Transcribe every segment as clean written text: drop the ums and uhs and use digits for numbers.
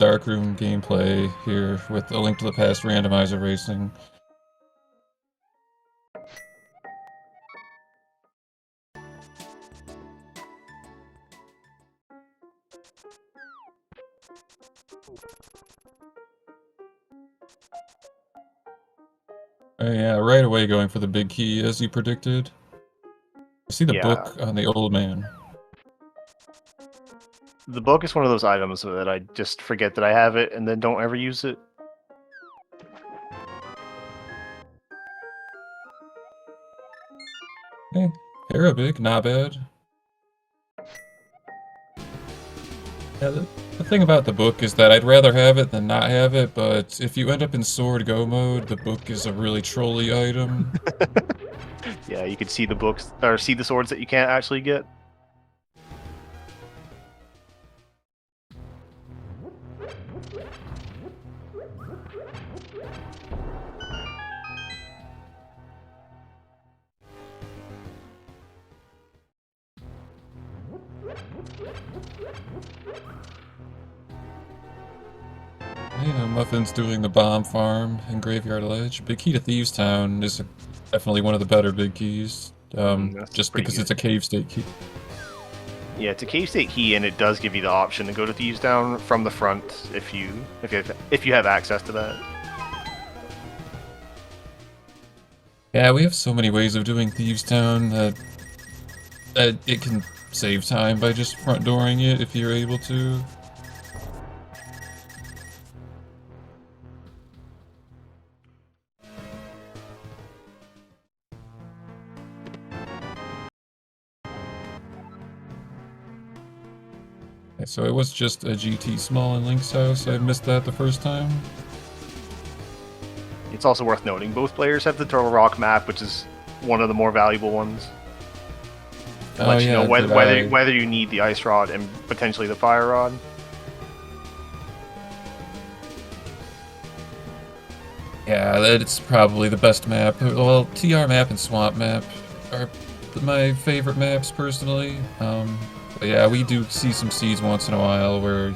darkroom gameplay here with A Link to the Past Randomizer Racing. Oh yeah, right away going for the big key as you predicted. I see the book on the old man. The book is one of those items that I just forget that I have it and then don't ever use it. Hey, Arabic, not bad. Yeah, the thing about the book is that I'd rather have it than not have it, but if you end up in Sword Go mode, the book is a really trolly item. Yeah, you can see the books, or see the swords that you can't actually get. You know, Muffins doing the bomb farm and Graveyard Ledge. Big Key to Thieves Town is definitely one of the better big keys, That's just pretty because good. it's a cave state key. Yeah, it's a cave state key, and it does give you the option to go to Thieves Town from the front if you have access to that. Yeah, we have so many ways of doing Thieves Town that it can save time by just front dooring it if you're able to. Okay, so it was just a GT small in Link's house. I missed that the first time. It's also worth noting both players have the Turtle Rock map, which is one of the more valuable ones. It lets you know whether you need the Ice Rod and potentially the Fire Rod. Yeah, that's probably the best map. Well, TR map and Swamp map are my favorite maps personally. But yeah, we do see some seeds once in a while where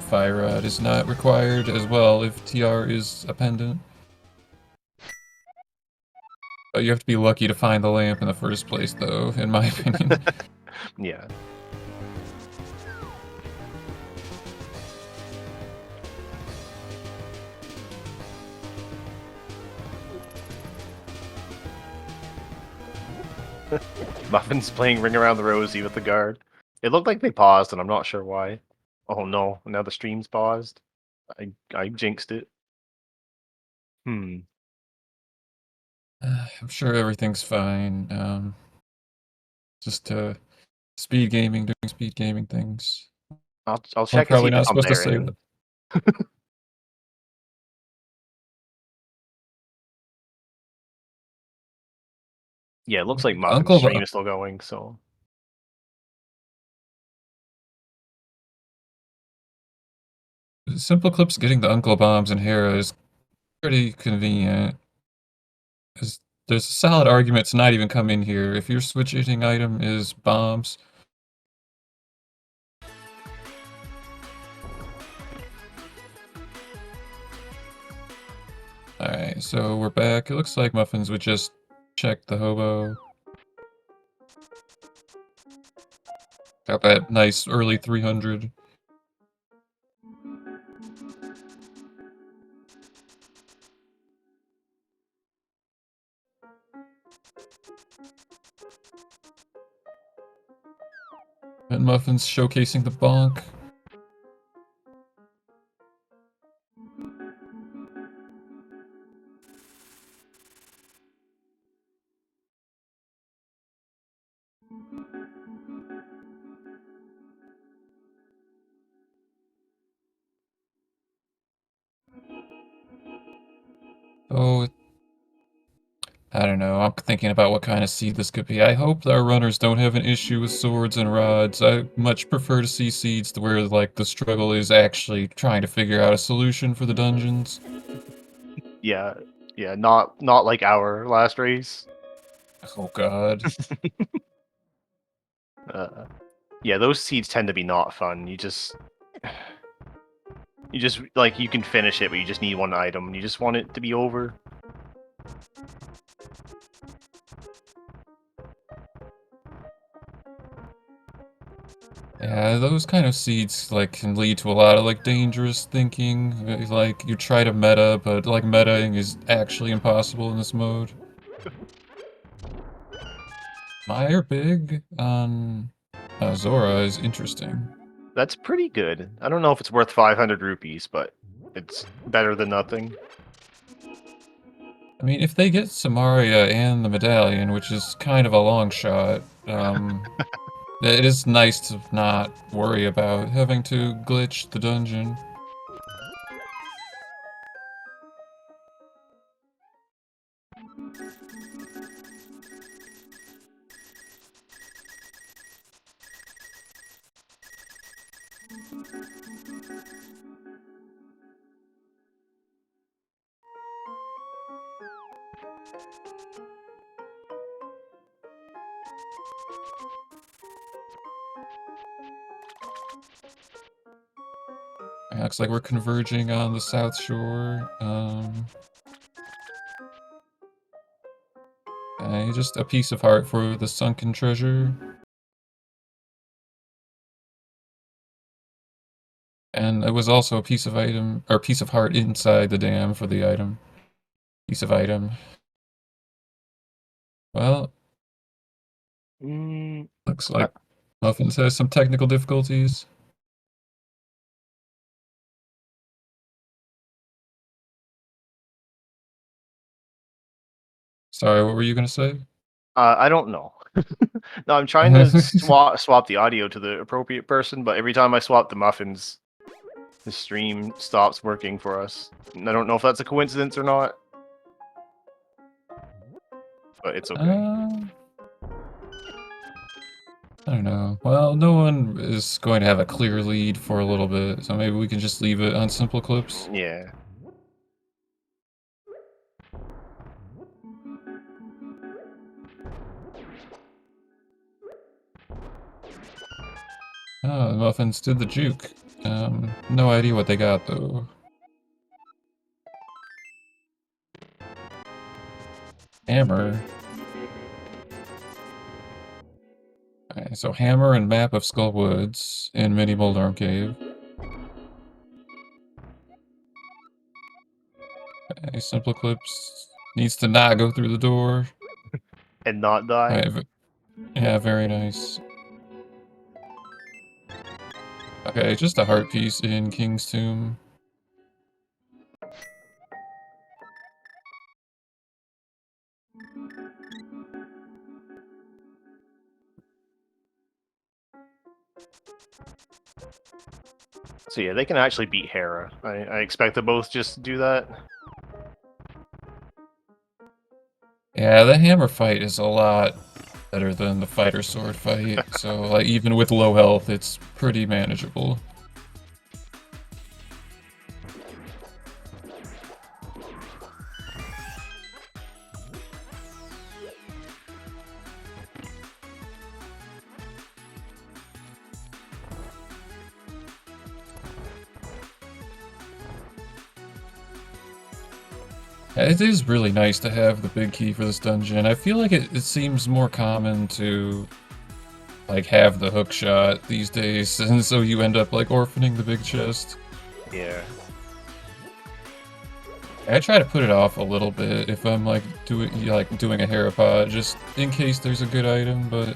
Fire Rod is not required as well if TR is a pendant. But you have to be lucky to find the lamp in the first place, though, in my opinion. Yeah. Muffins playing Ring Around the Rosie with the guard. It looked like they paused, and I'm not sure why. Oh no, now the stream's paused. I jinxed it. I'm sure everything's fine. Just speed gaming, doing speed gaming things. I'll We're check and see probably if it not comes supposed to say airing. that. Yeah, it looks like Muffin's Uncle stream is still going, so. SimpleClips getting the Uncle Bombs and Hera is pretty convenient. There's a solid argument to not even come in here. If your switch hitting item is bombs, alright, so we're back. It looks like Muffins would just check the hobo. Got that nice early 300. And Muffins showcasing the bonk. Oh, I don't know. I'm thinking about what kind of seed this could be. I hope our runners don't have an issue with swords and rods. I much prefer to see seeds where, like, the struggle is actually trying to figure out a solution for the dungeons. Yeah, not like our last race. Oh god. Yeah, those seeds tend to be not fun. You just You just, like, you can finish it, but you just need one item. You just want it to be over. Yeah, those kind of seeds like can lead to a lot of like dangerous thinking. Like you try to meta, but like metaing is actually impossible in this mode. Mire big on Zora is interesting. That's pretty good. I don't know if it's worth 500 rupees, but it's better than nothing. I mean, if they get Samaria and the medallion, which is kind of a long shot, it is nice to not worry about having to glitch the dungeon. Looks like we're converging on the South Shore. Just a piece of heart for the sunken treasure. And it was also a piece of item, or piece of heart inside the dam for the item. Piece of item. Well, looks like Muffins has some technical difficulties. Sorry, what were you gonna say? I don't know. No, I'm trying to swap the audio to the appropriate person, but every time I swap the Muffins, the stream stops working for us. And I don't know if that's a coincidence or not, but it's okay. I don't know. Well, no one is going to have a clear lead for a little bit, so maybe we can just leave it on SimpleClips. Yeah. Oh, the Muffins did the juke. No idea what they got, though. Hammer. Okay, so hammer and map of Skull Woods in Mini Boulder Cave. Okay, SimpleClips needs to not go through the door. And not die? Right, yeah, very nice. Okay, just a heart piece in King's Tomb. So yeah, they can actually beat Hera. I expect them both just to do that. Yeah, the hammer fight is a lot better than the fighter sword fight, so like even with low health, it's pretty manageable. It is really nice to have the big key for this dungeon. I feel like it seems more common to like have the hook shot these days, and so you end up like orphaning the big chest. Yeah. I try to put it off a little bit if I'm like doing a Herapod, just in case there's a good item, but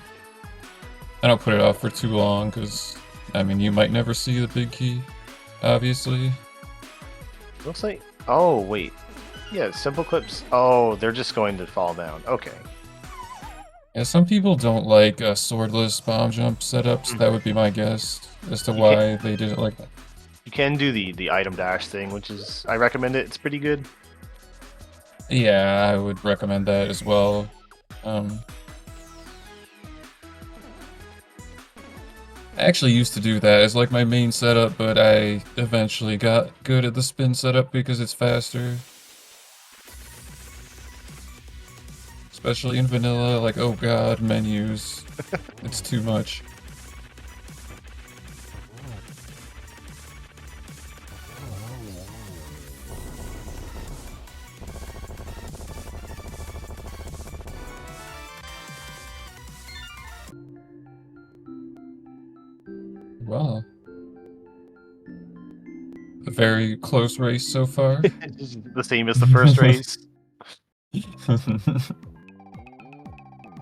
I don't put it off for too long because I mean you might never see the big key, obviously. Looks like. Oh wait. Yeah, SimpleClips. Oh, they're just going to fall down. Okay. Yeah, some people don't like swordless bomb jump setups. That would be my guess as to why they did it like that. You can do the item dash thing, which is I recommend it. It's pretty good. Yeah, I would recommend that as well. I actually used to do that as like my main setup, but I eventually got good at the spin setup because it's faster. Especially in vanilla, like, oh god, menus. It's too much. Wow. A very close race so far. It's the same as the first race.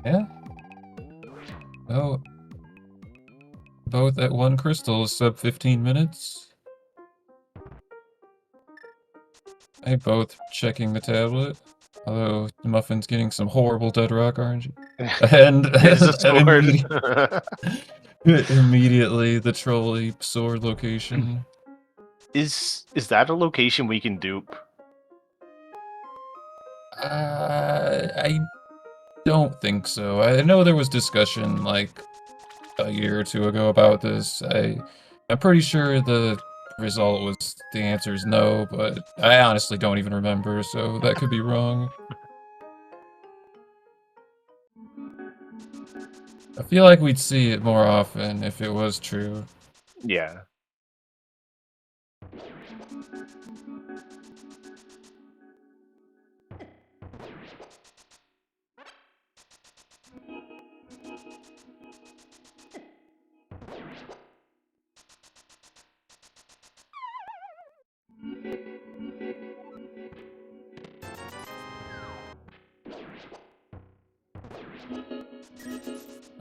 Yeah. Oh, both at 1 crystal, sub 15 minutes. Hey, both checking the tablet. Although Muffin's getting some horrible dead rock RNG. And, There's a sword. immediately the trolley sword location. Is that a location we can dupe? I don't think so. I know there was discussion like a year or two ago about this. I'm pretty sure the result was the answer is no, but I honestly don't even remember, so that could be wrong. I feel like we'd see it more often if it was true. Yeah.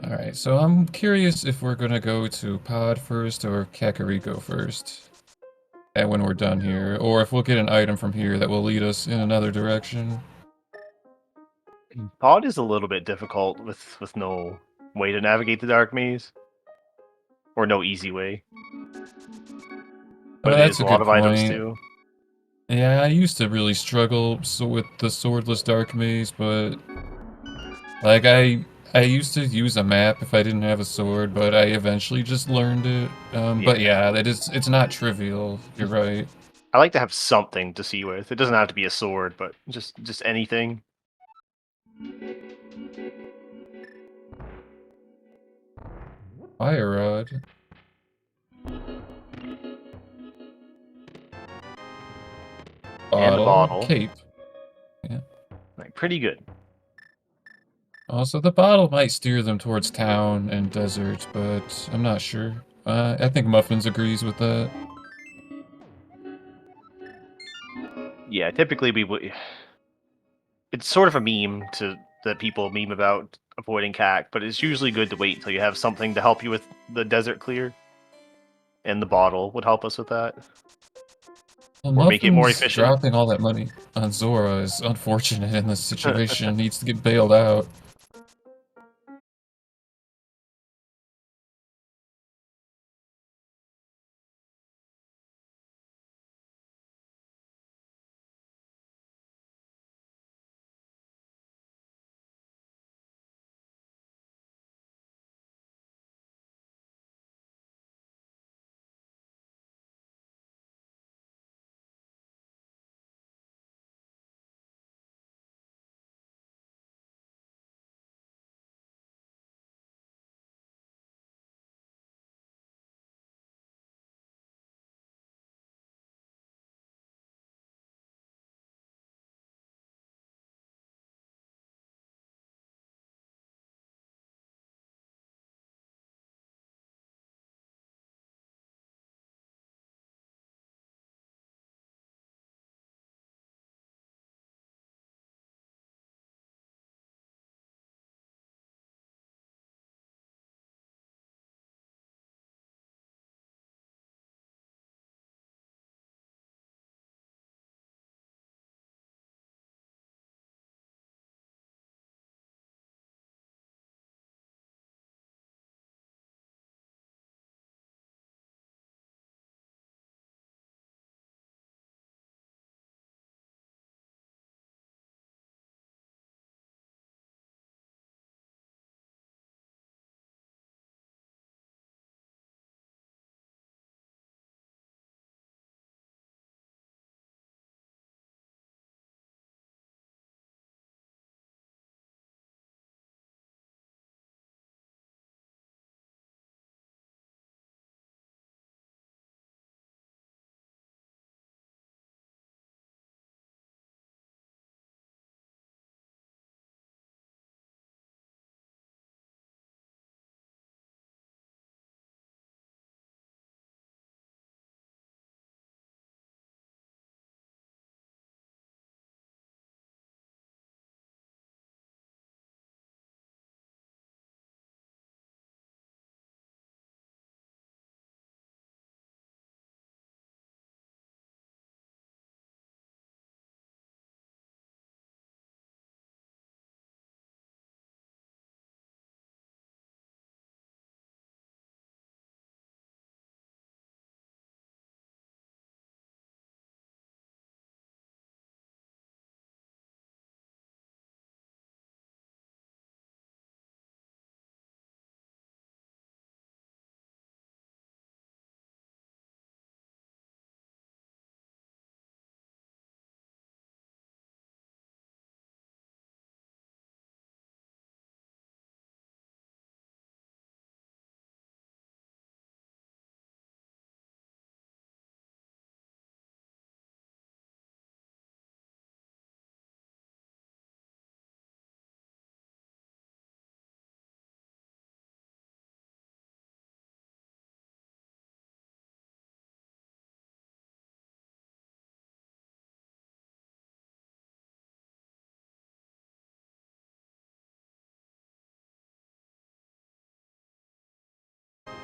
Alright, so I'm curious if we're gonna go to Pod first or Kakariko first. And when we're done here, or if we'll get an item from here that will lead us in another direction. Pod is a little bit difficult with no way to navigate the dark maze. Or no easy way. Oh, But it is that's a a lot good of items point. too. Yeah, I used to really struggle with the swordless dark maze, but like I used to use a map if I didn't have a sword, but I eventually just learned it. But Yeah. yeah, it's not trivial. You're right. I like to have something to see with. It doesn't have to be a sword, but just anything. Fire rod, And the bottle, bottle. cape. Yeah. Like, pretty good. Also, the bottle might steer them towards town and desert, but I'm not sure. I think Muffins agrees with that. Yeah, typically we would. It's sort of a meme that people meme about avoiding CAC, but it's usually good to wait until you have something to help you with the desert clear. And the bottle would help us with that. Well, Or make it more Muffins efficient. dropping all that money on Zora is unfortunate in this situation. Needs to get bailed out.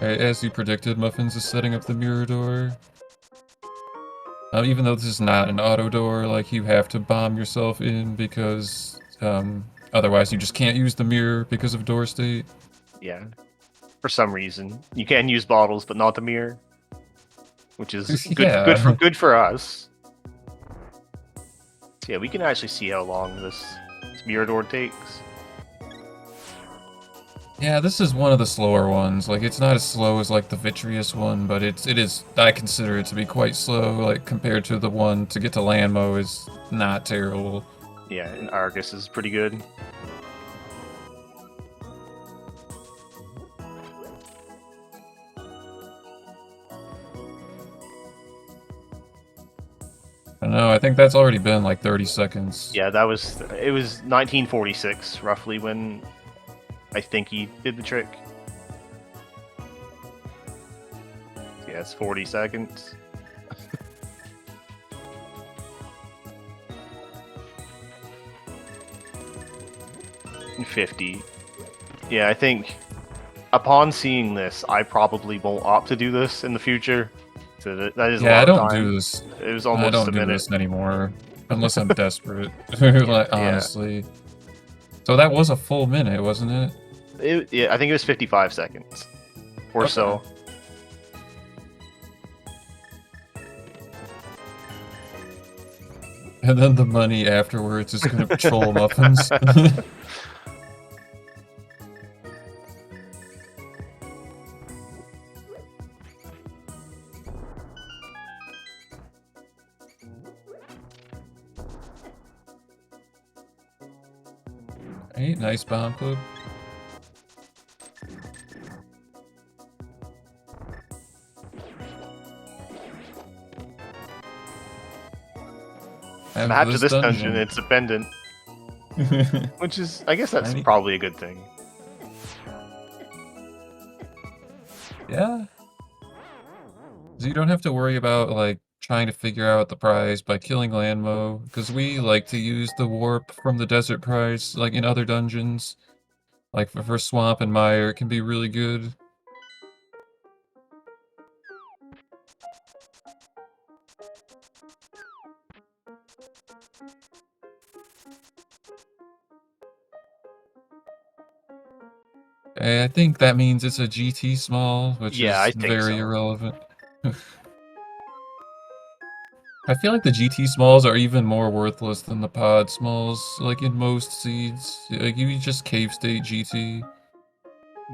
Alright, as you predicted, Muffins is setting up the mirror door. Even though this is not an auto door, like, you have to bomb yourself in because, otherwise you just can't use the mirror because of door state. Yeah. For some reason. You can use bottles, but not the mirror. Which is Yeah. good for us. So yeah, we can actually see how long this mirror door takes. Yeah, this is one of the slower ones. Like, it's not as slow as, like, the Vitreous one, but it is, I consider it to be quite slow, like, compared to the one to get to Landmo is not terrible. Yeah, and Argus is pretty good. I don't know, I think that's already been, like, 30 seconds. Yeah, it was 1946, roughly, when I think he did the trick. Yeah, it's 40 seconds. And 50. Yeah, I think upon seeing this, I probably won't opt to do this in the future. So that is a lot of time. Do this. It was I almost don't a do minute. this anymore, unless I'm desperate. Like, honestly. So that was a full minute, wasn't it? Yeah, I think it was 55 seconds or so. And then the money afterwards is gonna patrol Muffins. Hey, nice bomb clip. Map to this dungeon, it's abandoned. Which is, I guess that's probably a good thing. Yeah. So you don't have to worry about, like, trying to figure out the prize by killing Landmo, because we like to use the warp from the desert prize, like in other dungeons. Like for Swamp and Mire, it can be really good. I think that means it's a GT small, which is very irrelevant. I feel like the GT smalls are even more worthless than the pod smalls, like in most seeds. Like you just cave state GT.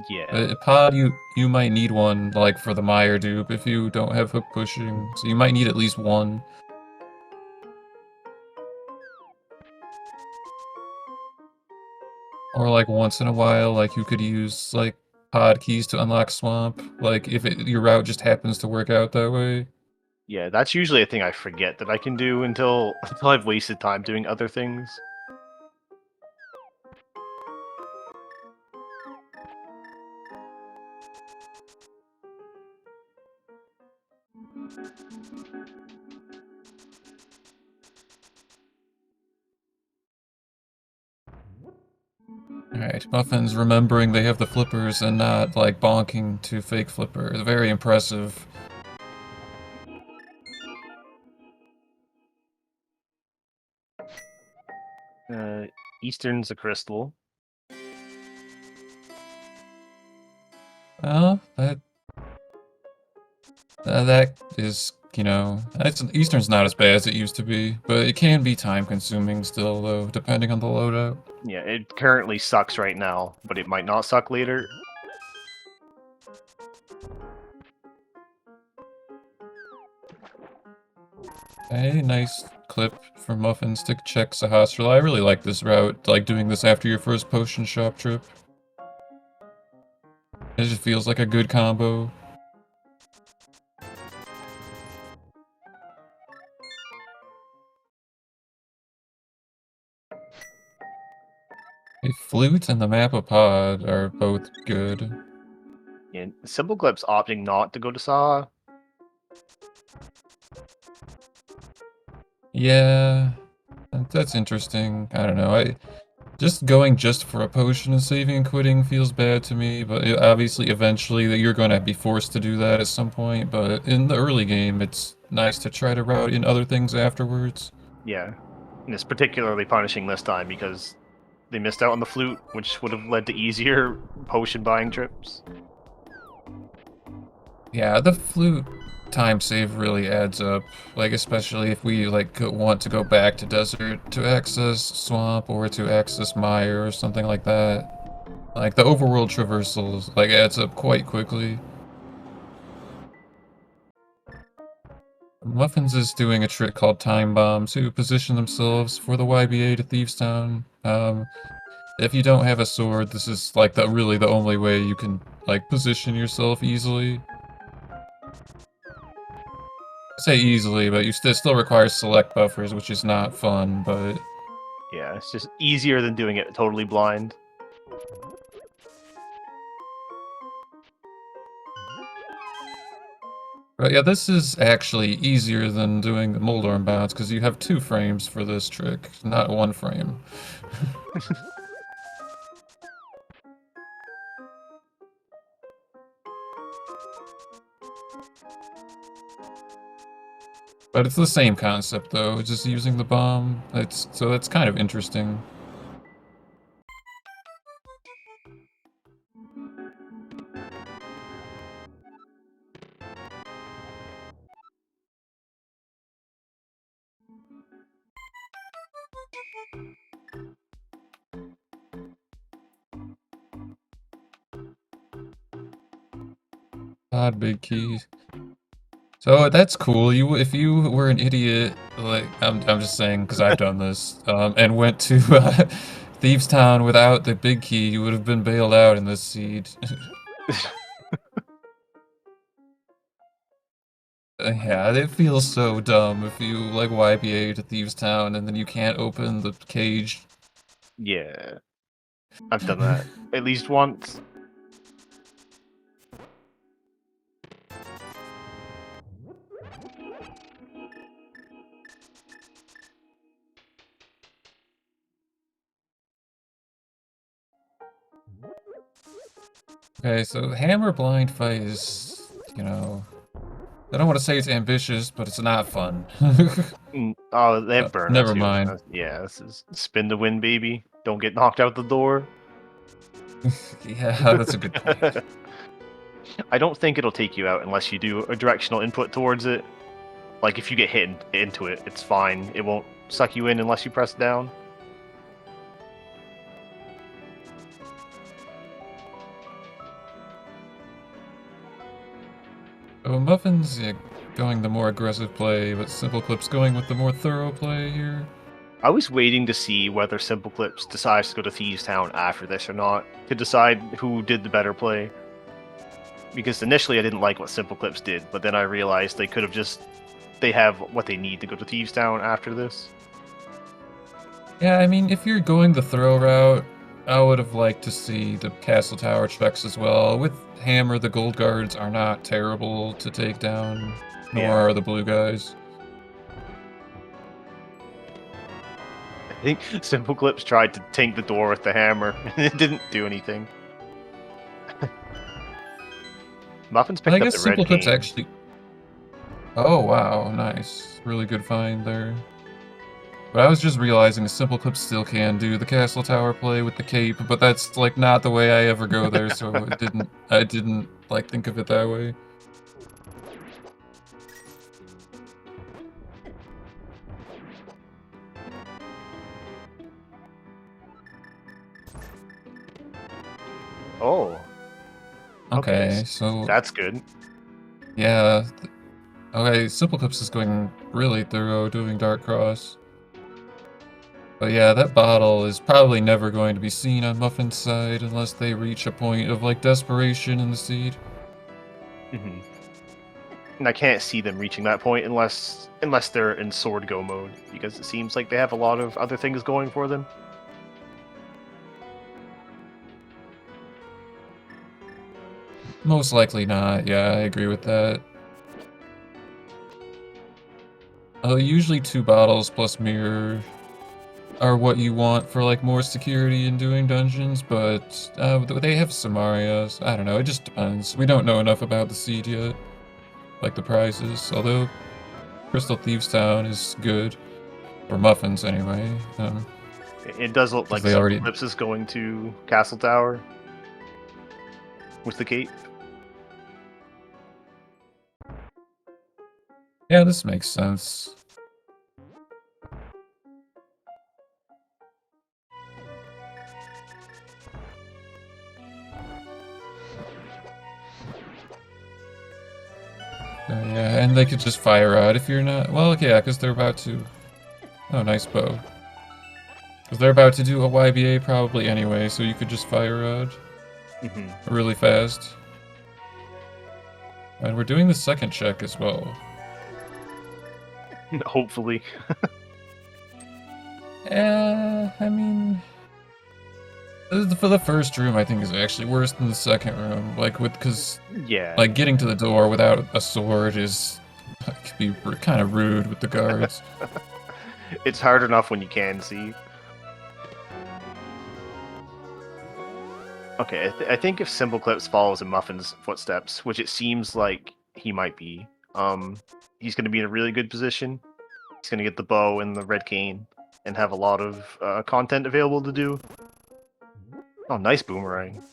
Yeah. Pod, you might need one, like for the Mire dupe, if you don't have hook pushing. So you might need at least one. Or like once in a while, like you could use like pod keys to unlock Swamp. Like if your route just happens to work out that way. Yeah, that's usually a thing I forget that I can do until I've wasted time doing other things. Alright, Muffins remembering they have the flippers and not, like, bonking to fake flipper. Very impressive. Eastern's a crystal. Well, that is, you know, Eastern's not as bad as it used to be, but it can be time-consuming still, though, depending on the loadout. Yeah, it currently sucks right now, but it might not suck later. Hey, nice clip from Muffins to check Sahasrahla. I really like this route, like doing this after your first potion shop trip. It just feels like a good combo. A flute and the map of pod are both good. Yeah, SimpleClips opting not to go to Saw. Yeah, that's interesting. I don't know. Just going just for a potion and saving and quitting feels bad to me, but obviously eventually that you're going to be forced to do that at some point, but in the early game it's nice to try to route in other things afterwards. Yeah, and it's particularly punishing this time because they missed out on the flute, which would have led to easier potion buying trips. Yeah, the flute time save really adds up, like especially if we like want to go back to desert to access swamp or to access mire or something like that. Like the overworld traversals like adds up quite quickly. Muffins is doing a trick called Time Bomb to position themselves for the YBA to Thieves Town. If you don't have a sword, this is like really the only way you can like position yourself easily. I say easily, but you still requires select buffers, which is not fun, but Yeah, it's just easier than doing it totally blind. yeah, this is actually easier than doing the Moldorm bounce because you have 2 frames for this trick, not 1 frame. But it's the same concept though, just using the bomb. So that's kind of interesting. Odd big keys. So that's cool. If you were an idiot, like I'm just saying because I've done this, and went to Thieves Town without the big key, you would have been bailed out in this seed. Yeah, it feels so dumb if you like YBA to Thieves Town and then you can't open the cage. Yeah, I've done that at least once. Okay, so hammer blind fight is, you know, I don't want to say it's ambitious, but it's not fun. Oh, they have burnout Never too. mind. Yeah, this is spin to win, baby. Don't get knocked out the door. Yeah, that's a good point. I don't think it'll take you out unless you do a directional input towards it. Like if you get hit into it, it's fine. It won't suck you in unless you press down. So Muffins, yeah, going the more aggressive play, but SimpleClips going with the more thorough play here. I was waiting to see whether SimpleClips decides to go to Thieves Town after this or not, to decide who did the better play. Because initially I didn't like what SimpleClips did, but then I realized they could have just... They have what they need to go to Thieves Town after this. Yeah, I mean, if you're going the throw route, I would have liked to see the Castle Tower checks as well. With Hammer, the gold guards are not terrible to take down, nor Yeah. are the blue guys. I think SimpleClips tried to tank the door with the hammer, and it didn't do anything. Muffins picked I up guess the red SimpleClips cane. actually... Oh, wow, nice. Really good find there. But I was just realizing SimpleClips still can do the Castle Tower play with the cape, but that's like not the way I ever go there, so I didn't like think of it that way. Oh. Okay, so That's good. yeah. Okay, SimpleClips is going really thorough doing Dark Cross. But yeah, that bottle is probably never going to be seen on Muffin's side unless they reach a point of like desperation in the seed. Mm-hmm. And I can't see them reaching that point unless they're in sword go mode, because it seems like they have a lot of other things going for them. Most likely not, yeah, I agree with that. Usually 2 bottles plus mirror. are what you want for like more security in doing dungeons, but they have some areas. I don't know, it just depends. We don't know enough about the seed yet, like the prizes, although Crystal Thieves Town is good, or Muffins anyway. It does look 'Cause like they already... SimpleClips is going to Castle Tower with the cape. Yeah, this makes sense. Yeah, and they could just fire out if you're not... Well, yeah, because they're about to... Oh, nice bow. Because they're about to do a YBA probably anyway, so you could just fire out really fast. And we're doing the second check as well. Hopefully. Yeah, I mean... For the first room, I think is actually worse than the second room. Like, because... Yeah. Like, getting to the door without a sword is... Could be kind of rude with the guards. It's hard enough when you can see. Okay, I think if SimpleClips follows in Muffin's footsteps, which it seems like he might be, he's going to be in a really good position. He's going to get the bow and the red cane, and have a lot of content available to do. Oh, nice boomerang.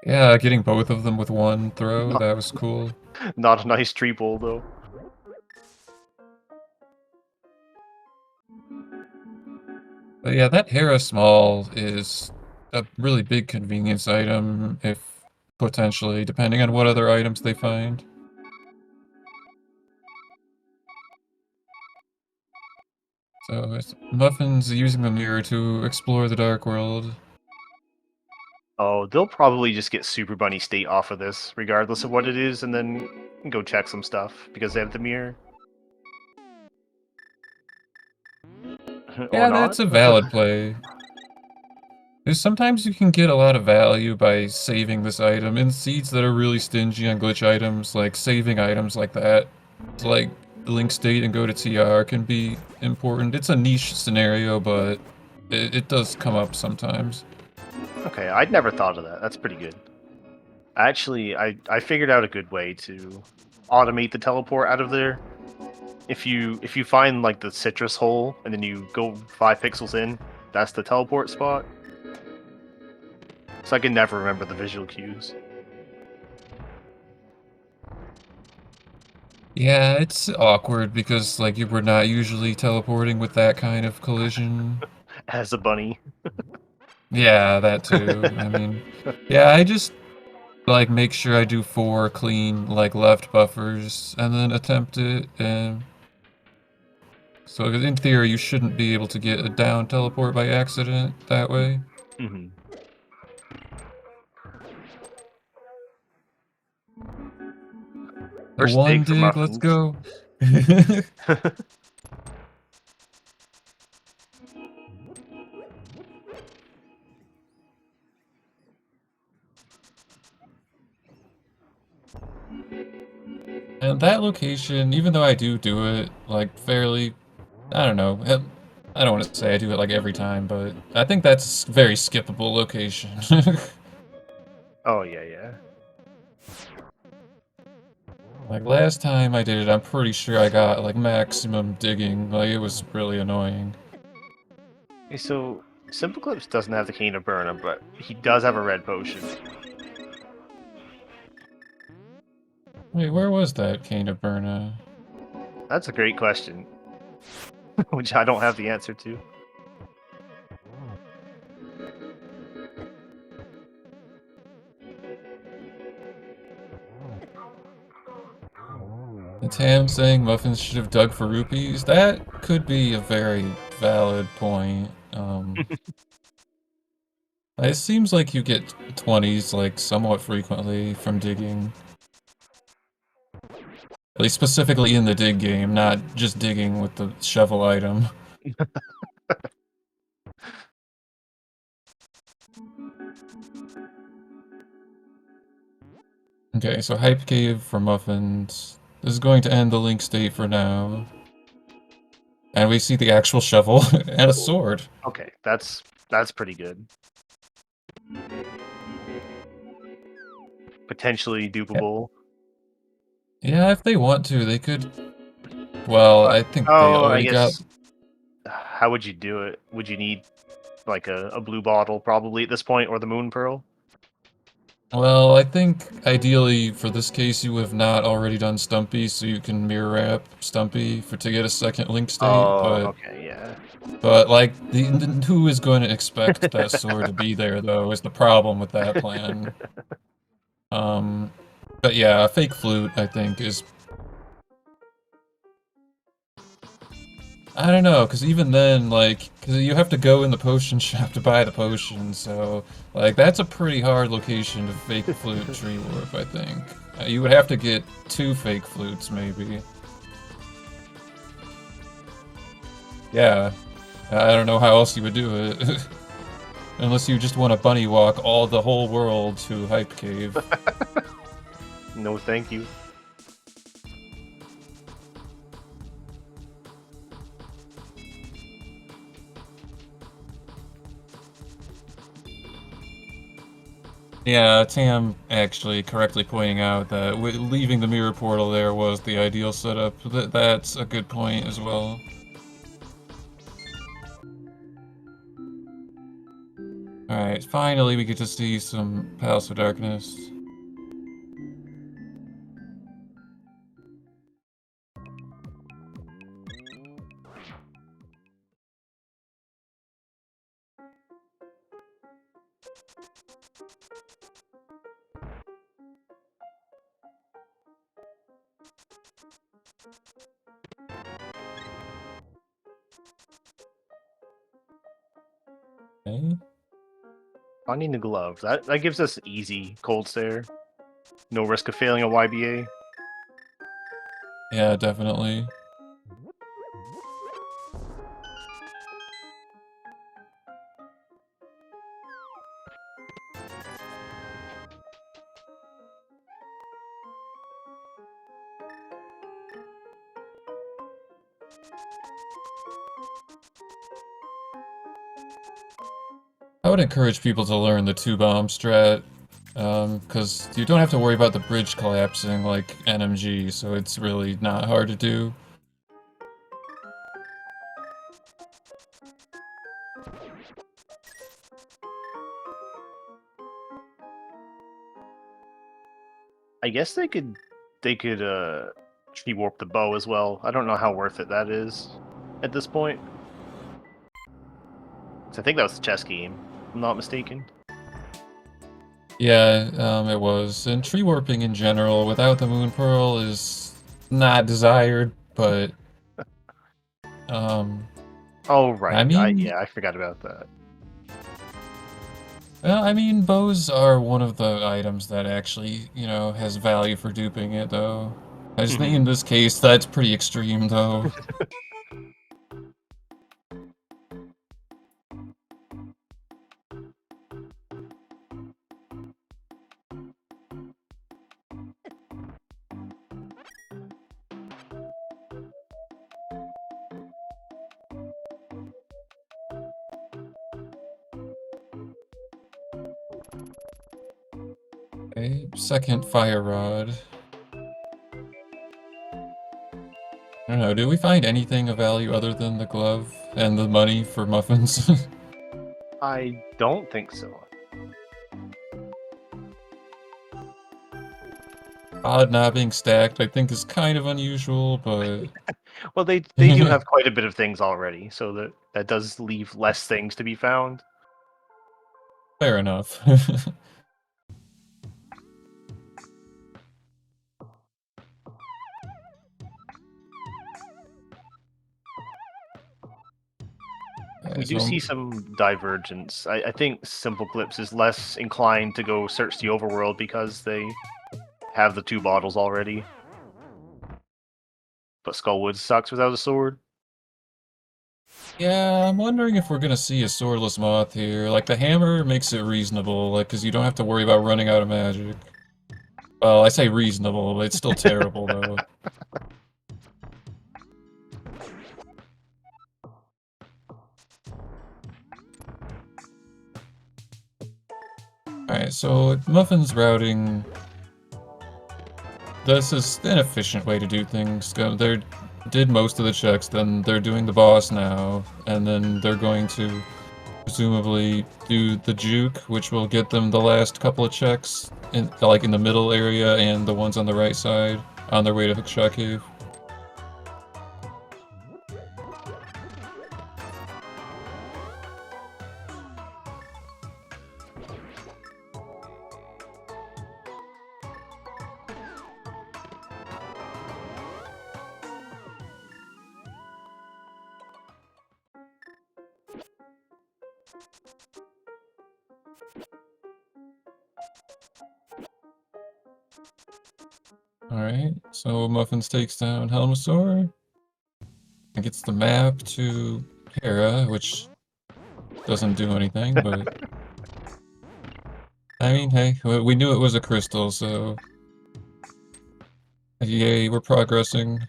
Yeah, getting both of them with one throw, that was cool. Not a nice tree pole, though. But yeah, that Hera Small is a really big convenience item, if potentially, depending on what other items they find. So, Muffins using the mirror to explore the Dark World. Oh, they'll probably just get Super Bunny State off of this, regardless of what it is, and then go check some stuff, because they have the mirror. Or Yeah, not. that's a valid play. There's sometimes you can get a lot of value by saving this item. In seeds that are really stingy on glitch items, like saving items like that, like link state and go to TR can be important. It's a niche scenario, but it does come up sometimes. Okay, I'd never thought of that. That's pretty good. Actually, I figured out a good way to automate the teleport out of there. If you find like the citrus hole and then you go 5 pixels in, that's the teleport spot. So I can never remember the visual cues. Yeah, it's awkward because like you were not usually teleporting with that kind of collision. As a bunny. Yeah, that too. I mean, yeah, I just like make sure I do 4 clean like left buffers and then attempt it. And so in theory, you shouldn't be able to get a down teleport by accident that way. Mm-hmm. The First one dig for dig, let's Muffins. go. And that location, even though I do it, like, fairly, I don't know, I don't want to say I do it, like, every time, but I think that's a very skippable location. Oh, yeah. Like, last time I did it, I'm pretty sure I got, like, maximum digging, like, it was really annoying. Okay, so SimpleClips doesn't have the Cane of Burnham, but he does have a red potion. Wait, where was that Cane of Burna? That's a great question. Which I don't have the answer to. The Tam saying Muffins should have dug for rupees? That could be a very valid point. It seems like you get 20s, like, somewhat frequently from digging. At least specifically in the dig game, not just digging with the shovel item. Okay, so Hype Cave for Muffins. This is going to end the link state for now. And we see the actual shovel and a sword. Okay, that's pretty good. Potentially dupable. Yeah, if they want to, they could. Well, But I think they oh, I already got. guess how would you do it? Would you need like a blue bottle probably at this point, or the moon pearl? Well, I think ideally for this case you have not already done Stumpy, so you can mirror wrap Stumpy to get a second link state. Oh, But okay, yeah. like who is going to expect that sword to be there though? Is the problem with that plan. Um, but yeah, a fake flute I think is. I don't know, because even then, like, because you have to go in the potion shop to buy the potion, so, like, that's a pretty hard location to fake flute tree warp, I think. You would have to get 2 fake flutes, maybe. Yeah, I don't know how else you would do it. Unless you just want to bunny walk the whole world to Hype Cave. No, thank you. Yeah, Tam actually correctly pointing out that leaving the mirror portal there was the ideal setup. That's a good point as well. Alright, finally we get to see some Palace of Darkness. Okay. Finding the glove. That gives us easy cold stare. No risk of failing a YBA. Yeah, definitely. I would encourage people to learn the 2-bomb strat, because you don't have to worry about the bridge collapsing like NMG, so it's really not hard to do. I guess they could tree warp the bow as well. I don't know how worth it that is at this point. So I think that was the chess game, if I'm not mistaken. Yeah, it was. And tree warping in general, without the Moon Pearl, is not desired, but, um, Oh I right, mean, yeah, I forgot about that. well, I mean, bows are one of the items that actually, has value for duping it, though. I just think in this case, that's pretty extreme, though. Okay, second fire rod. I don't know, did we find anything of value other than the glove and the money for Muffins? I don't think so. Odd not being stacked, I think is kind of unusual, but... Well, they do have quite a bit of things already, so that does leave less things to be found. Fair enough. We Okay, do so see some divergence. I think SimpleClips is less inclined to go search the overworld because they have the 2 bottles already. But Skullwood sucks without a sword. yeah, I'm wondering if we're gonna see a swordless moth here. Like, the hammer makes it reasonable, like, because you don't have to worry about running out of magic. Well, I say reasonable, but it's still terrible, though. Alright, so Muffins routing. This is an efficient way to do things. They did most of the checks, then they're doing the boss now, and then they're going to presumably do the juke, which will get them the last couple of checks, like in the middle area and the ones on the right side, on their way to Hookshot Cave. Alright, so Muffins takes down Helmasaur and gets the map to Hera, which doesn't do anything, but I mean, hey, we knew it was a crystal, so yay, we're progressing.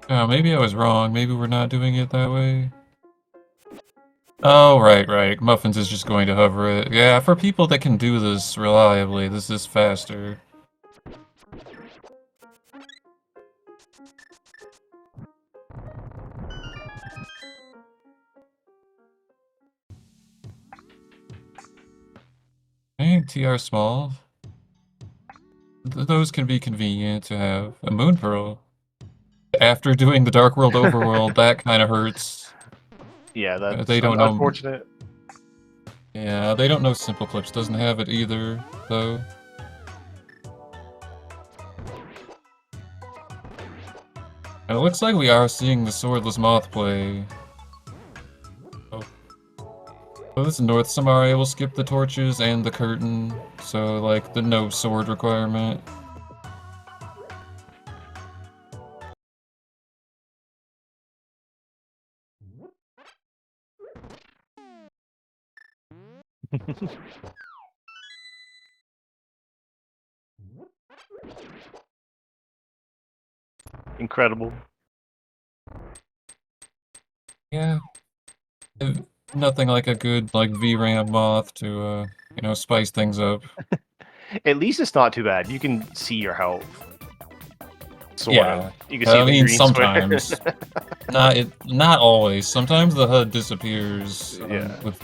Oh, maybe I was wrong. Maybe we're not doing it that way. Oh, right. Muffins is just going to hover it. Yeah, for people that can do this reliably, this is faster. Hey, TR small. Those can be convenient to have. A Moon Pearl. After doing the Dark World Overworld, that kind of hurts. Yeah, that's They don't know. unfortunate. Yeah, they don't know SimpleClips doesn't have it either, though. And it looks like we are seeing the Swordless Moth play. Oh, this North Samaria will skip the torches and the curtain, so, like, the no sword requirement. Incredible. Yeah. Nothing like a good, like, VRAM moth to, you know, spice things up. At least it's not too bad. You can see your health. Sort Yeah. of. You can see I the mean, green square. sometimes. Not always. Sometimes the HUD disappears Yeah. with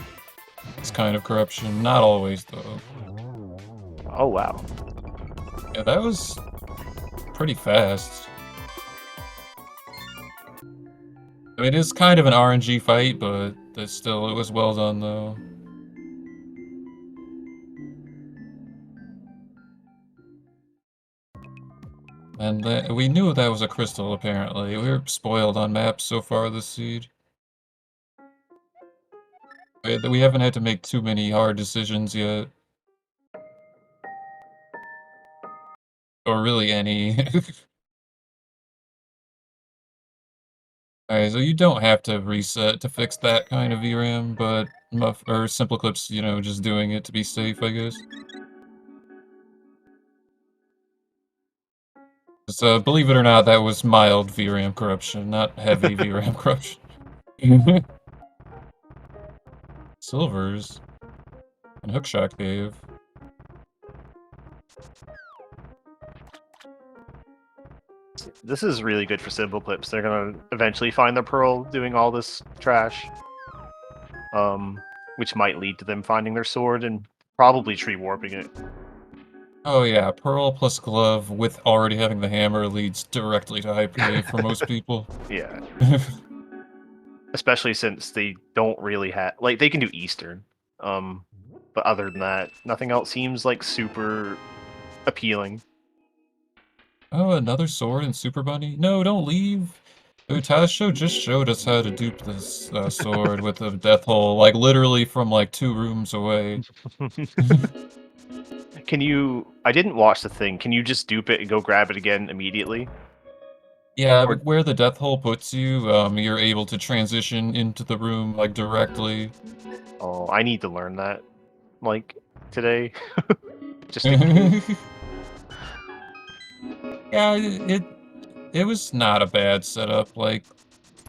this kind of corruption. Not always, though. Oh, wow. Yeah, that was pretty fast. I mean, it is kind of an RNG fight, but it was well done, though. And we knew that was a crystal, apparently. We were spoiled on maps so far this seed. We haven't had to make too many hard decisions yet. Or really any. Alright, so you don't have to reset to fix that kind of VRAM, but SimpleClips, you know, just doing it to be safe, I guess. So, believe it or not, that was mild VRAM corruption, not heavy VRAM corruption. Silvers. And Hookshot Cave. This is really good for SimpleClips. They're gonna eventually find the pearl doing all this trash. Which might lead to them finding their sword and probably tree warping it. Oh yeah, Pearl plus Glove with already having the hammer leads directly to Hyperwave for most people. Yeah. Especially since they don't really have... Like, they can do Eastern. But other than that, nothing else seems, like, super appealing. Oh, another sword in Super Bunny? No, don't leave! Utasho just showed us how to dupe this sword with a death hole, like literally from like 2 rooms away. Can you... I didn't watch the thing. Can you just dupe it and go grab it again immediately? Yeah, Or... but where the death hole puts you, you're able to transition into the room like directly. Oh, I need to learn that. like today, just in case. Yeah, it was not a bad setup. Like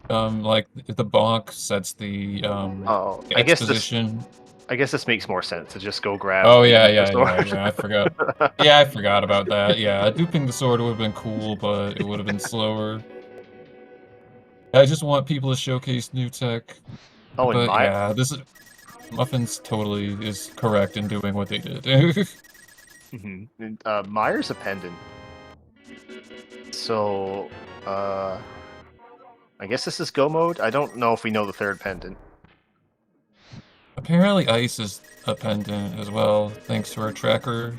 the bonk sets the Oh, X position. I guess this makes more sense to just go grab Oh yeah, the yeah, yeah, sword. yeah. I forgot. Yeah, I forgot about that. Yeah, duping the sword would have been cool, but it would have been slower. I just want people to showcase new tech. Oh, and But yeah, this is Muffins totally is correct in doing what they did. Myers a pendant. So, I guess this is go mode. I don't know if we know the third pendant. Apparently Ice is a pendant as well, thanks to our tracker.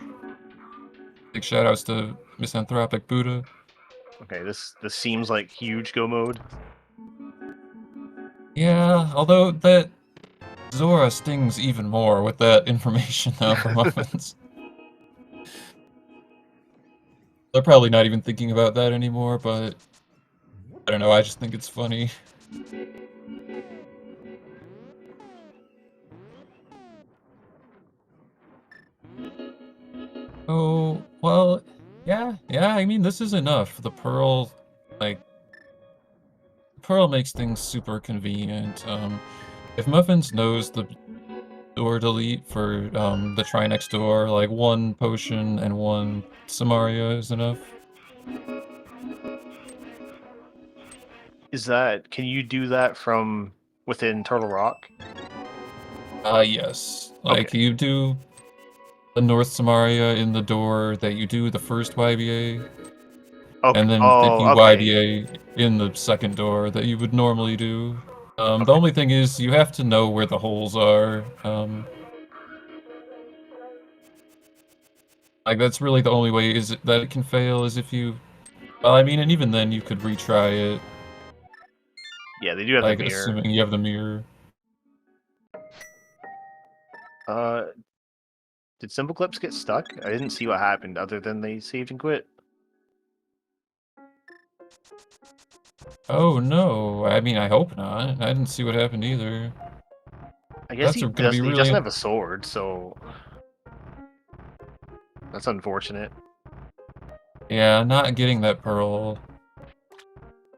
Big shoutouts to Misanthropic Buddha. Okay, this seems like huge go mode. Yeah, although that Zora stings even more with that information now for Muffins. They're probably not even thinking about that anymore, but I don't know, I just think it's funny. Oh, well, yeah, I mean, this is enough. The Pearl, like, Pearl makes things super convenient. If Muffins knows the door delete for the try next door, like one potion and one Samaria is enough. Is that? Can you do that from within Turtle Rock? Yes. Like Okay. you do the North Samaria in the door that you do the first YBA, Okay. and then that Oh, you okay. YBA in the second door that you would normally do. The Okay. only thing is you have to know where the holes are. Like that's really the only way is that it can fail is if you. Well, I mean, and even then you could retry it. Yeah, they do have the Like mirror. assuming you have the mirror. Uh, did SimpleClips get stuck? I didn't see what happened other than they saved and quit. Oh no, I mean I hope not. I didn't see what happened either. I guess That's gonna be he doesn't really. have a sword, so that's unfortunate. Yeah, not getting that pearl.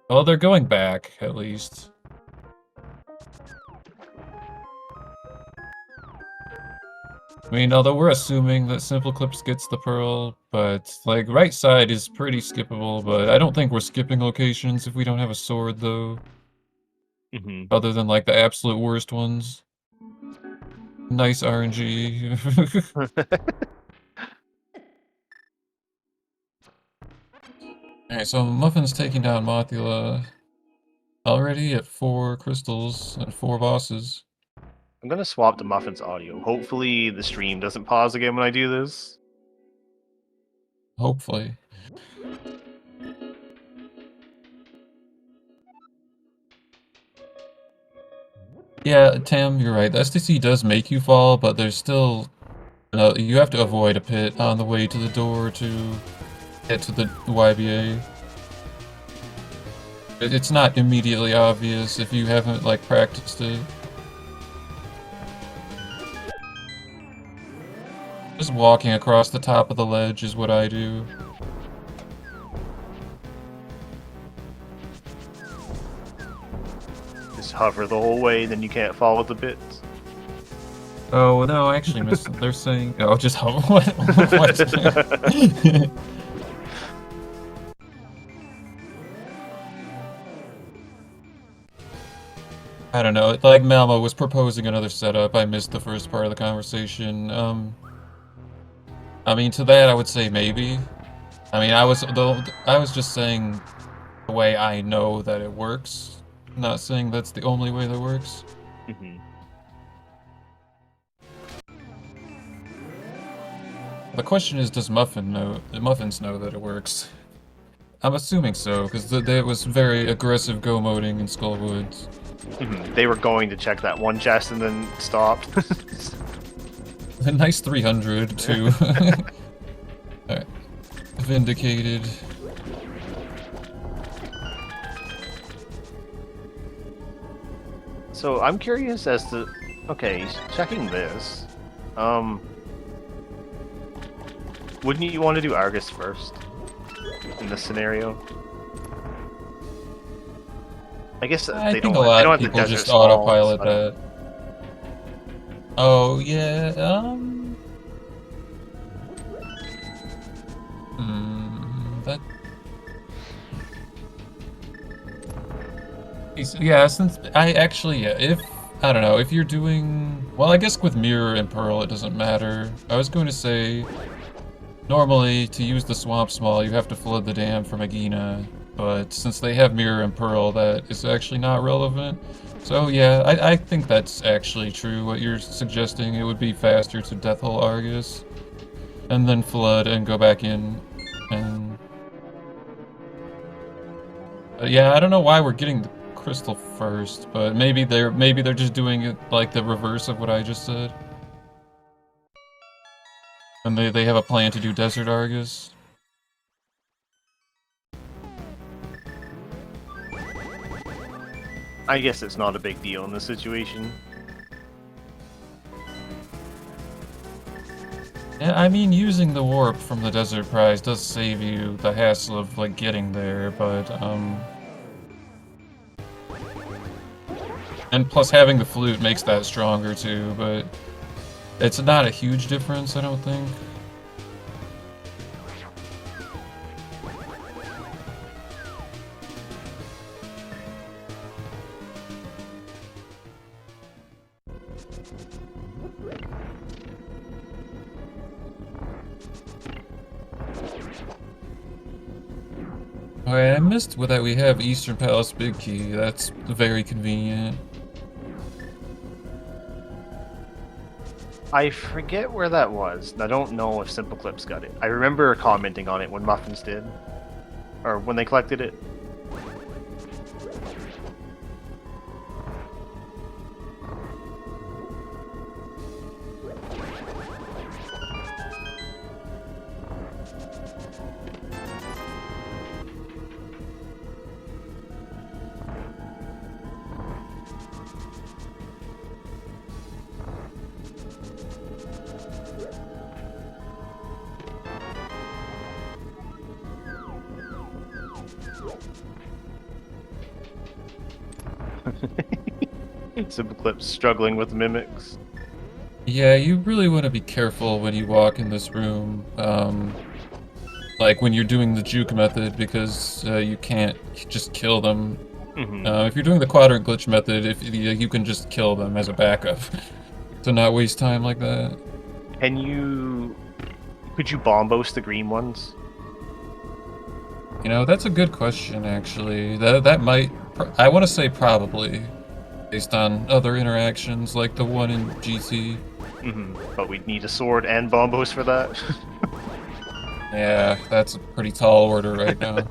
Well, they're going back, at least. I mean, although we're assuming that SimpleClips gets the pearl, but, like, right side is pretty skippable, but I don't think we're skipping locations if we don't have a sword, though. Other than, like, the absolute worst ones. Nice RNG. Alright, so Muffin's taking down Mothula already at 4 crystals and 4 bosses. I'm gonna swap to Muffin's audio. Hopefully the stream doesn't pause again when I do this. Hopefully. Yeah, Tam, you're right. The STC does make you fall, but there's still... you have to avoid a pit on the way to the door to get to the YBA. It's not immediately obvious if you haven't, like, practiced it. Just walking across the top of the ledge is what I do. Just hover the whole way, then you can't fall with the bits. Oh, no, I actually missed it. They're saying... Oh, just what? What? I don't know. Like Malmo was proposing another setup. I missed the first part of the conversation. I mean, to that I would say maybe. I mean, I was just saying the way I know that it works. Not saying that's the only way that works. The question is, does Muffins know that it works? I'm assuming so, because there was very aggressive go-moding in Skullwoods. They were going to check that one chest and then stopped. A nice 300, too. Alright. Vindicated. So I'm curious as to... Okay, he's checking this. Wouldn't you want to do Argus first in this scenario? I guess I they think don't. a lot They don't of have the people desert just smalls. autopilot that. Oh yeah. That. Yeah, since I actually, yeah, if I don't know, if you're doing well, I guess with Mirror and Pearl it doesn't matter. I was going to say normally to use the Swamp Small you have to flood the dam from Agina, but since they have Mirror and Pearl that is actually not relevant. So yeah, I think that's actually true what you're suggesting. It would be faster to Death Hole Argus and then flood and go back in and yeah, I don't know why we're getting the crystal first, but maybe they're just doing it like the reverse of what I just said. And they have a plan to do Desert Argus. I guess it's not a big deal in this situation. Yeah, I mean, using the warp from the Desert Prize does save you the hassle of like getting there, but and plus having the flute makes that stronger too, but it's not a huge difference, I don't think. Oh, yeah, I missed that we have Eastern Palace Big Key. That's very convenient. I forget where that was. I don't know if SimpleClips got it. I remember commenting on it when Muffins did, or when they collected it. SimpleClips struggling with mimics. Yeah, you really want to be careful when you walk in this room. Like when you're doing the juke method, because you can't just kill them. If you're doing the quadrant glitch method, if you can just kill them as a backup, to not waste time like that. Could you bombos the green ones? You know, that's a good question actually. That might, I want to say probably, based on other interactions like the one in GT. But we'd need a sword and bombos for that. Yeah, that's a pretty tall order right now.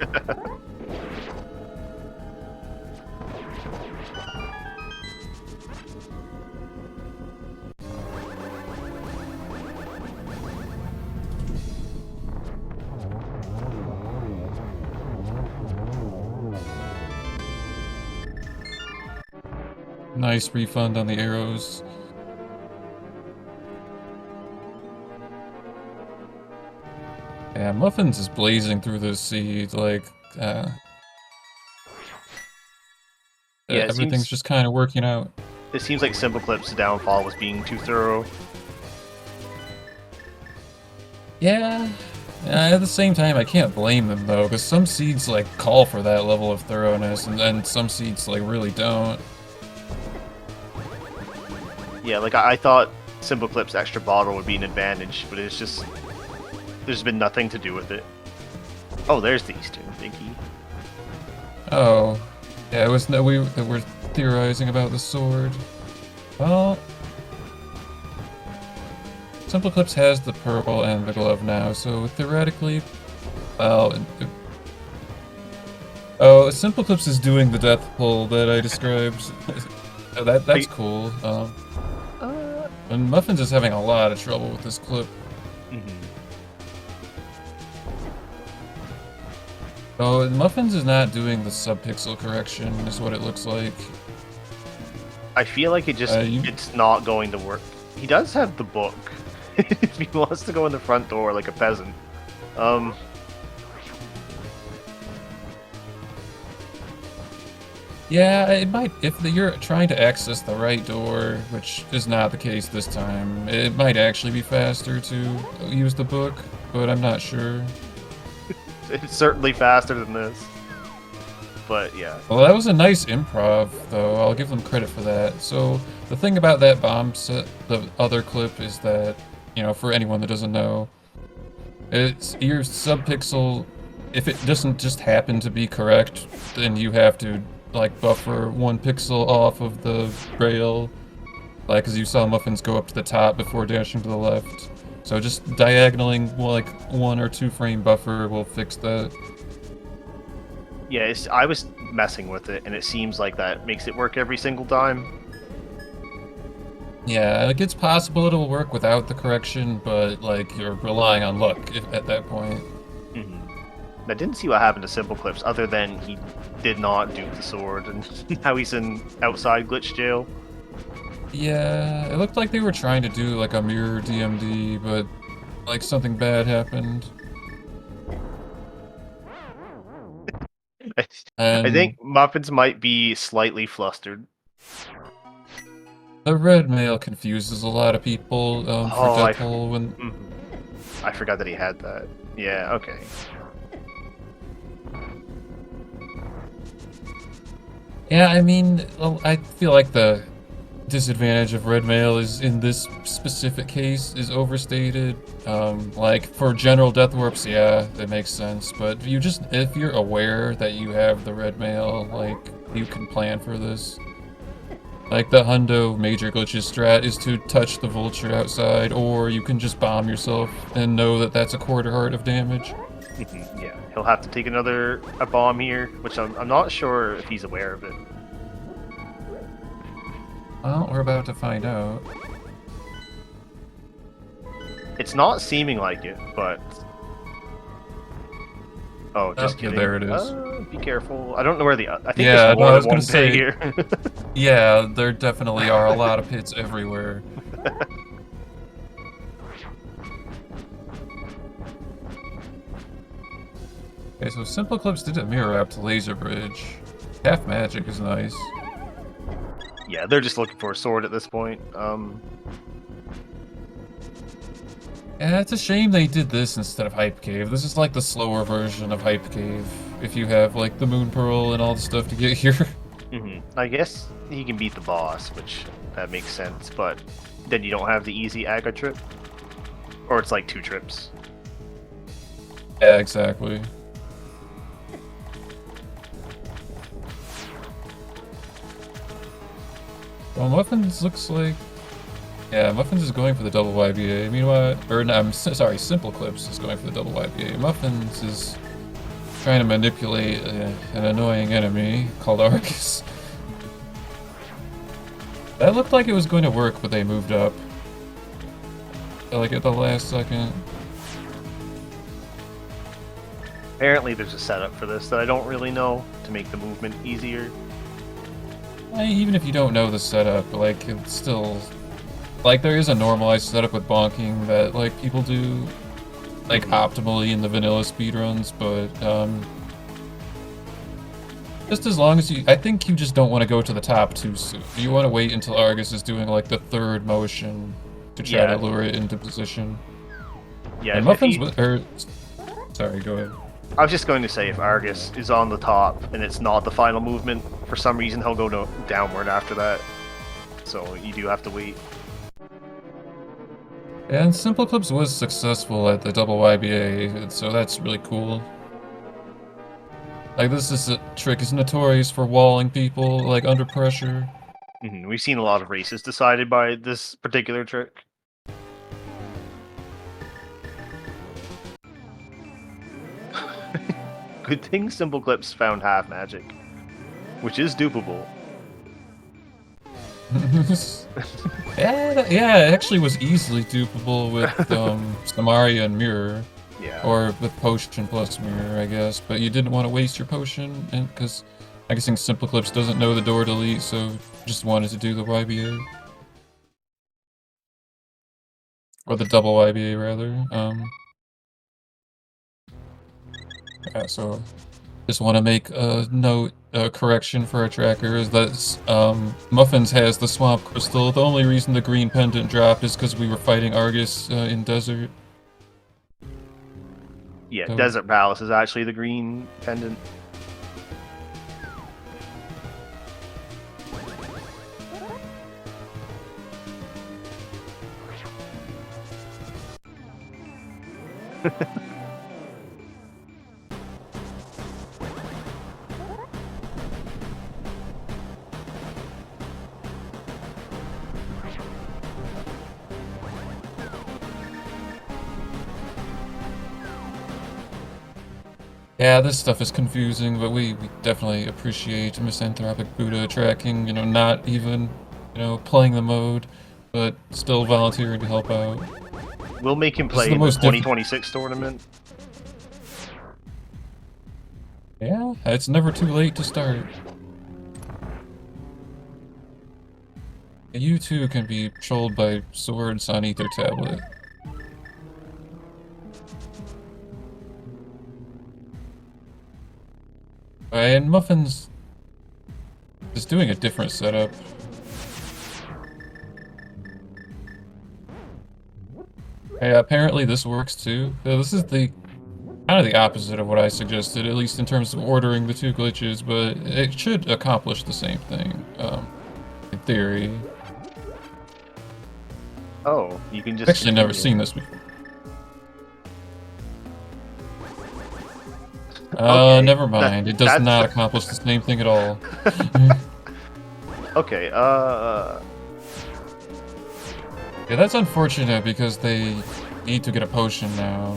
Nice refund on the arrows. Yeah, Muffins is blazing through this seed, like, Yeah, everything's just kind of working out. It seems like SimpleClips' downfall was being too thorough. Yeah, at the same time, I can't blame them, though, because some seeds, like, call for that level of thoroughness, and then some seeds, like, really don't. Yeah, like, I thought SimpleClips' extra bottle would be an advantage, but it's just... There's been nothing to do with it. Oh, there's the Eastern Biggie. Oh, yeah, it was we were theorizing about the sword. Well, SimpleClips has the purple and the glove now, so theoretically, well, oh, SimpleClips is doing the death pull that I described. That's cool. And Muffins is having a lot of trouble with this clip. Oh, Muffins is not doing the subpixel correction, is what it looks like. I feel like it just it's not going to work. He does have the book. If he wants to go in the front door like a peasant. Yeah, it might, if you're trying to access the right door, which is not the case this time, it might actually be faster to use the book, but I'm not sure. It's certainly faster than this. But yeah. Well, that was a nice improv, though. I'll give them credit for that. So, the thing about that bomb set, the other clip, is that, you know, for anyone that doesn't know, it's your subpixel, if it doesn't just happen to be correct, then you have to, like, buffer 1 pixel off of the rail. Like, as you saw Muffins go up to the top before dashing to the left. So just diagonaling, like, 1 or 2 frame buffer will fix that. Yeah, I was messing with it, and it seems like that makes it work every single time. Yeah, like, it's possible it'll work without the correction, but, like, you're relying on luck at that point. I didn't see what happened to SimpleClips, other than he did not do the sword, and how he's in outside glitch jail. Yeah, it looked like they were trying to do, like, a mirror DMD, but, like, something bad happened. I think Muffins might be slightly flustered. The red mail confuses a lot of people for Death Hole when... I forgot that he had that. Yeah, okay. Yeah, I mean, I feel like the disadvantage of red mail is in this specific case is overstated. Like for general death warps, yeah, that makes sense. But if you're aware that you have the red mail, like you can plan for this. Like the hundo major glitches strat is to touch the vulture outside, or you can just bomb yourself and know that that's a quarter heart of damage. Yeah, he'll have to take a bomb here, which I'm not sure if he's aware of it. Well, we're about to find out. It's not seeming like it, but... Oh, just kidding. There it is. Be careful. I don't know where I think yeah, there's more no, I was than gonna one say here. Yeah, there definitely are a lot of pits everywhere. Okay, so SimpleClips did a mirror up to Laser Bridge. Half magic is nice. Yeah, they're just looking for a sword at this point. Yeah, it's a shame they did this instead of Hype Cave. This is like the slower version of Hype Cave, if you have like the Moon Pearl and all the stuff to get here. I guess he can beat the boss, which that makes sense, but then you don't have the easy Aga trip. Or it's like 2 trips. Yeah, exactly. Well, Muffins looks like... Yeah, Muffins is going for the double YBA. Meanwhile... Or, no, I'm sorry, SimpleClips is going for the double YBA. Muffins is trying to manipulate an annoying enemy called Arcus. That looked like it was going to work, but they moved up. Like at the last second. Apparently there's a setup for this that I don't really know to make the movement easier. Even if you don't know the setup, like, it's still... Like, there is a normalized setup with bonking that, like, people do, like, optimally in the vanilla speedruns, but, just as long as you... I think you just don't want to go to the top too soon. You want to wait until Argus is doing, like, the 3rd motion to try to lure it into position. Yeah, and Muffins... Sorry, go ahead. I was just going to say, if Argus is on the top and it's not the final movement, for some reason he'll go downward after that. So you do have to wait. And SimpleClips was successful at the double YBA, so that's really cool. Like, this trick is notorious for walling people, like, under pressure. We've seen a lot of races decided by this particular trick. Good thing SimpleClips found half magic, which is dupable. Yeah, it actually was easily dupable with Samaria and Mirror. Yeah. Or with Potion plus Mirror, I guess. But you didn't want to waste your potion, because I'm guessing SimpleClips doesn't know the door delete, so just wanted to do the YBA. or the double IBA rather. Yeah, so just want to make a note, a correction for our trackers that Muffins has the swamp crystal. The only reason the green pendant dropped is because we were fighting Argus in desert. Yeah, So, Desert Palace is actually the green pendant. yeah, this stuff is confusing, but we definitely appreciate Misanthropic Buddha tracking, you know, not even, you know, playing the mode, but still volunteering to help out. We'll make him This is play the in the most 2026 tournament. Yeah, it's never too late to start. You too can be trolled by swords on either tablet. And Muffins is doing a different setup. Yeah, apparently this works too. This is the kind of the opposite of what I suggested, at least in terms of ordering the two glitches, but it should accomplish the same thing, in theory. Oh, you can just I've actually never continue. seen this before. Okay, Never mind. It does not accomplish the same thing at all. Okay, Yeah, that's unfortunate because they need to get a potion now.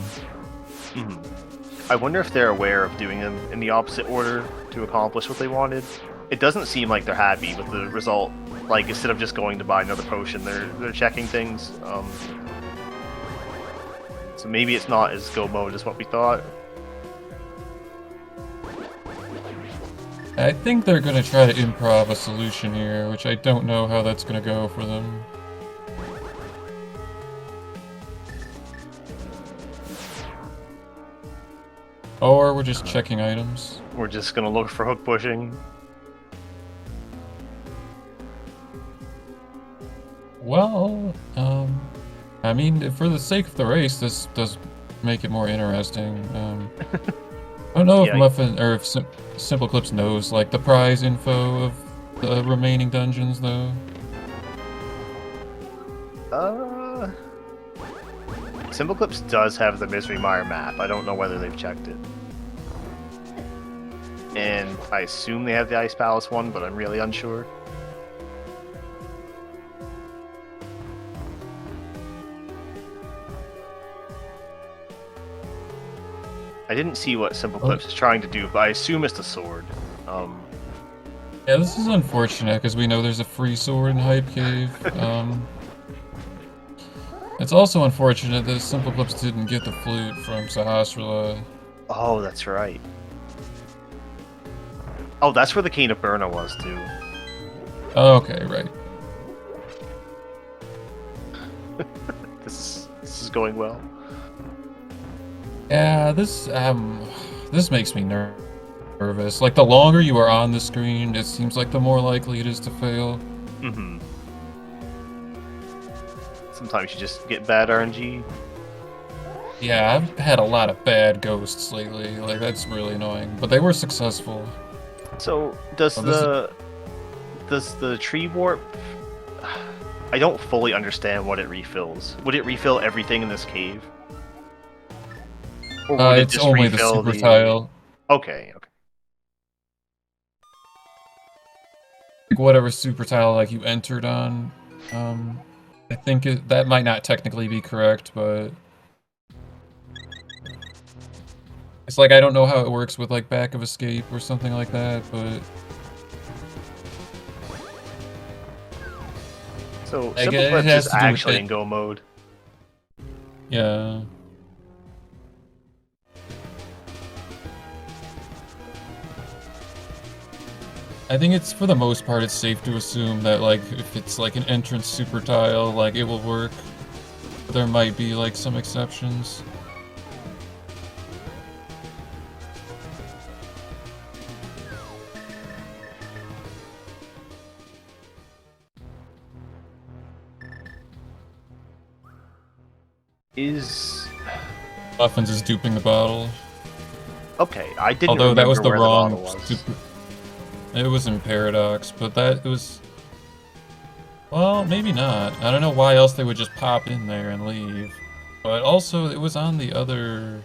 I wonder if they're aware of doing them in the opposite order to accomplish what they wanted. It doesn't seem like they're happy with the result. Like, instead of just going to buy another potion, they're checking things. So maybe it's not as go mode as what we thought. I think they're gonna try to improv a solution here, which I don't know how that's gonna go for them. Or we're just checking items. We're just gonna look for hook pushing. Well, I mean, for the sake of the race, this does make it more interesting. I don't know if Yeah. Muffin or if SimpleClips knows like the prize info of the remaining dungeons, though. SimpleClips does have the Misery Mire map. I don't know whether they've checked it. And I assume they have the Ice Palace one, but I'm really unsure. I didn't see what SimpleClips is trying to do, but I assume it's the sword. Yeah, this is unfortunate because we know there's a free sword in Hype Cave. It's also unfortunate that SimpleClips didn't get the flute from Sahasrara. Oh, that's right. Oh, that's where the Cane of Burna was, too. Oh, okay, right. This is going well. Yeah, this makes me nervous. Like, the longer you are on the screen, it seems like the more likely it is to fail. Mm-hmm. Sometimes you just get bad RNG. Yeah, I've had a lot of bad ghosts lately. Like, that's really annoying. But they were successful. So, does the tree warp... I don't fully understand what it refills. Would it refill everything in this cave? Or would it It's just only the refill super tile. Okay, okay. Like, whatever super tile, like, you entered on, I think that might not technically be correct, but... It's like, I don't know how it works with, like, Back of Escape or something like that, but... So, I guess it SimpleClips has is to do with actually it. in go mode. Yeah. I think it's, for the most part, it's safe to assume that, like, if it's, like, an entrance super tile, like, it will work. there might be like some exceptions. Muffins is duping the bottle. Okay, I didn't Although that was remember the where wrong. the bottle was. It was in Paradox, but that was. Well, maybe not. I don't know why else they would just pop in there and leave. But also, it was on the other.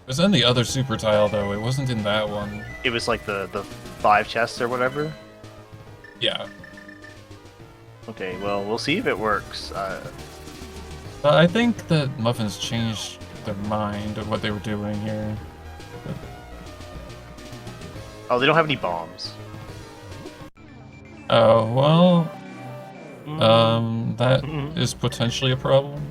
It was on the other super tile, though. It wasn't in that one. It was like the 5 chests or whatever? Yeah. Okay, well, we'll see if it works. I think that Muffins changed their mind of what they were doing here. Oh, they don't have any bombs. Oh, well... that is potentially a problem.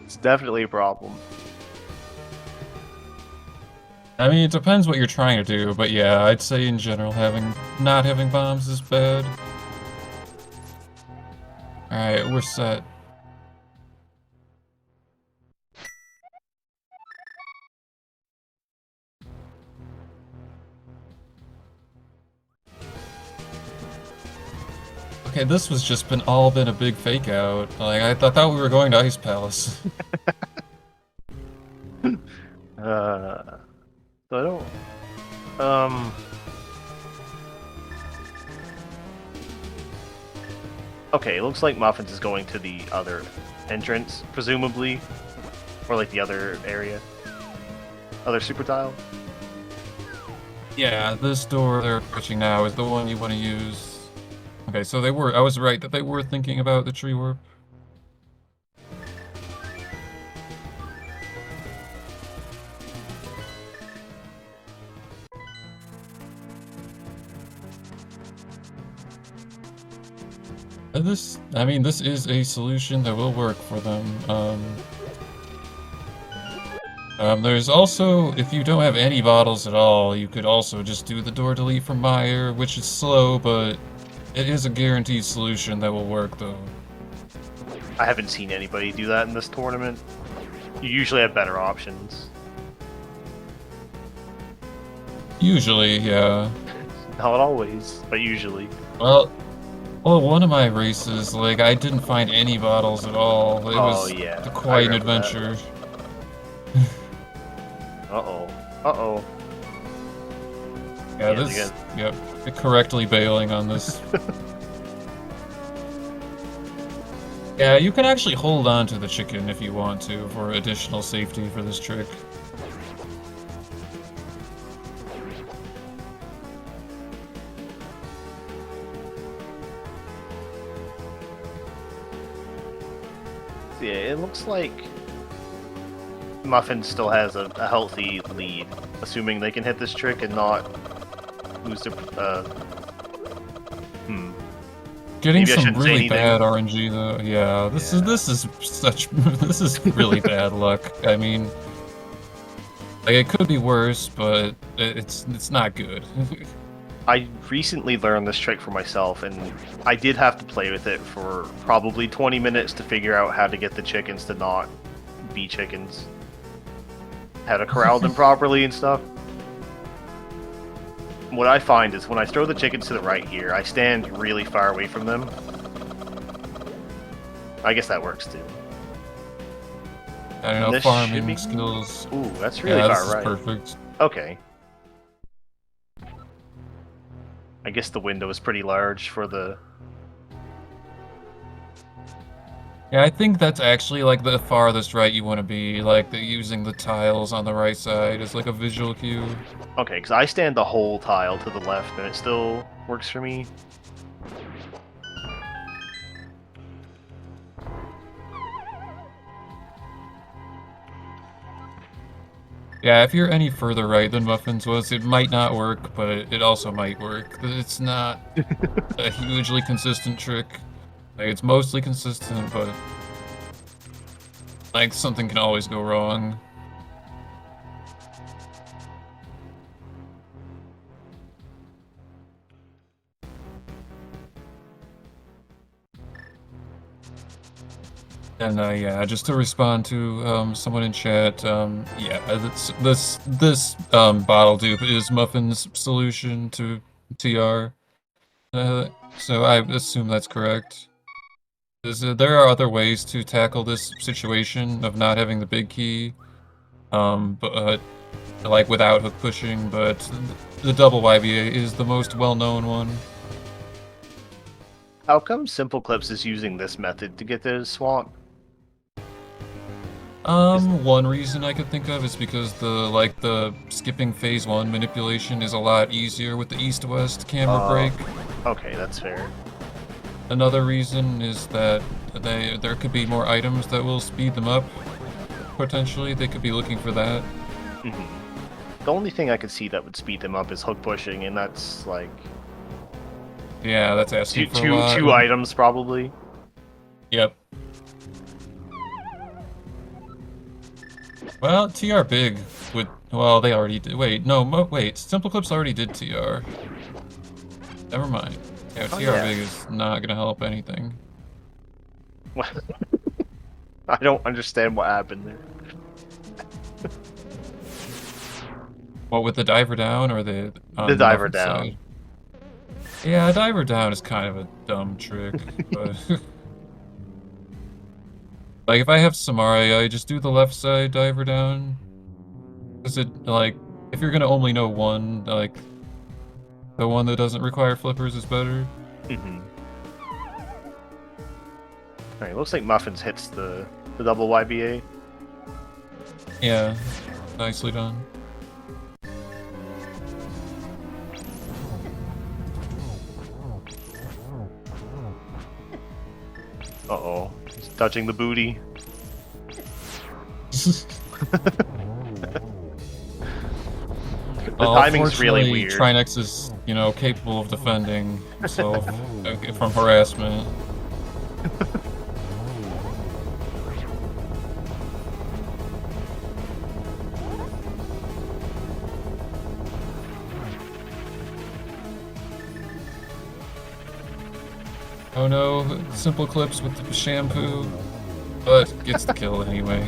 It's definitely a problem. I mean, it depends what you're trying to do, but yeah, I'd say in general not having bombs is bad. Alright, we're set. Okay, this was just been a big fake out. Like, I thought we were going to Ice Palace. So I don't... Okay, it looks like Muffins is going to the other entrance, presumably. Or like the other area. Other super tile. Yeah, this door they're approaching now is the one you want to use. Okay, so I was right that they were thinking about the tree warp. I mean, this is a solution that will work for them. There's also, if you don't have any bottles at all, you could also just do the door delete from Meyer, which is slow, but it is a guaranteed solution that will work, though. I haven't seen anybody do that in this tournament. You usually have better options. Usually, yeah. Not always, but usually. Well, one of my races, like, I didn't find any bottles at all. It was quite an adventure. Uh-oh. Uh-oh. Yeah, yep, correctly bailing on this. Yeah, you can actually hold on to the chicken if you want to for additional safety for this trick. Yeah, it looks like Muffin still has a healthy lead, assuming they can hit this trick and not lose their, Getting some really bad RNG though. Yeah, this is really bad luck. I mean, like, it could be worse, but it's not good. I recently learned this trick for myself, and I did have to play with it for probably 20 minutes to figure out how to get the chickens to not be chickens. How to corral them properly and stuff. What I find is when I throw the chickens to the right here, I stand really far away from them. I guess that works too. I don't know, farming skills. Ooh, that's really far right. Perfect. Okay. I guess the window is pretty large for the... Yeah, I think that's actually like the farthest right you want to be, like using the tiles on the right side as like a visual cue. Okay, because I stand the whole tile to the left and it still works for me. Yeah, if you're any further right than Muffins was, it might not work, but it also might work. It's not a hugely consistent trick. Like, it's mostly consistent, but like, something can always go wrong. And yeah, just to respond to someone in chat, yeah, this bottle dupe is Muffin's solution to TR. So I assume that's correct. There are other ways to tackle this situation of not having the big key, but like without hook pushing, but the double YBA is the most well-known one. How come SimpleClips is using this method to get the swamp? One reason I could think of is because the skipping phase 1 manipulation is a lot easier with the east-west camera break. Okay, that's fair. Another reason is that there could be more items that will speed them up, potentially. They could be looking for that. The only thing I could see that would speed them up is hook pushing, and that's like... Yeah, that's asking for a lot. Two items, probably. Yep. Well, TR big would... Well, they already did... Wait, no, wait. SimpleClips already did TR. Never mind. Yeah, TR big is not gonna help anything. I don't understand what happened there. What, with the diver down or the diver down? Side? Yeah, diver down is kind of a dumb trick, but... Like, if I have Samari, I just do the left side diver down. Because it, like, if you're gonna only know one, like, the one that doesn't require flippers is better. Alright, looks like Muffins hits the double YBA. Yeah, nicely done. Uh-oh. He's touching the booty. The timing's really weird. Trinex is, you know, capable of defending himself from harassment. Oh no, SimpleClips with the shampoo, but gets the kill anyway.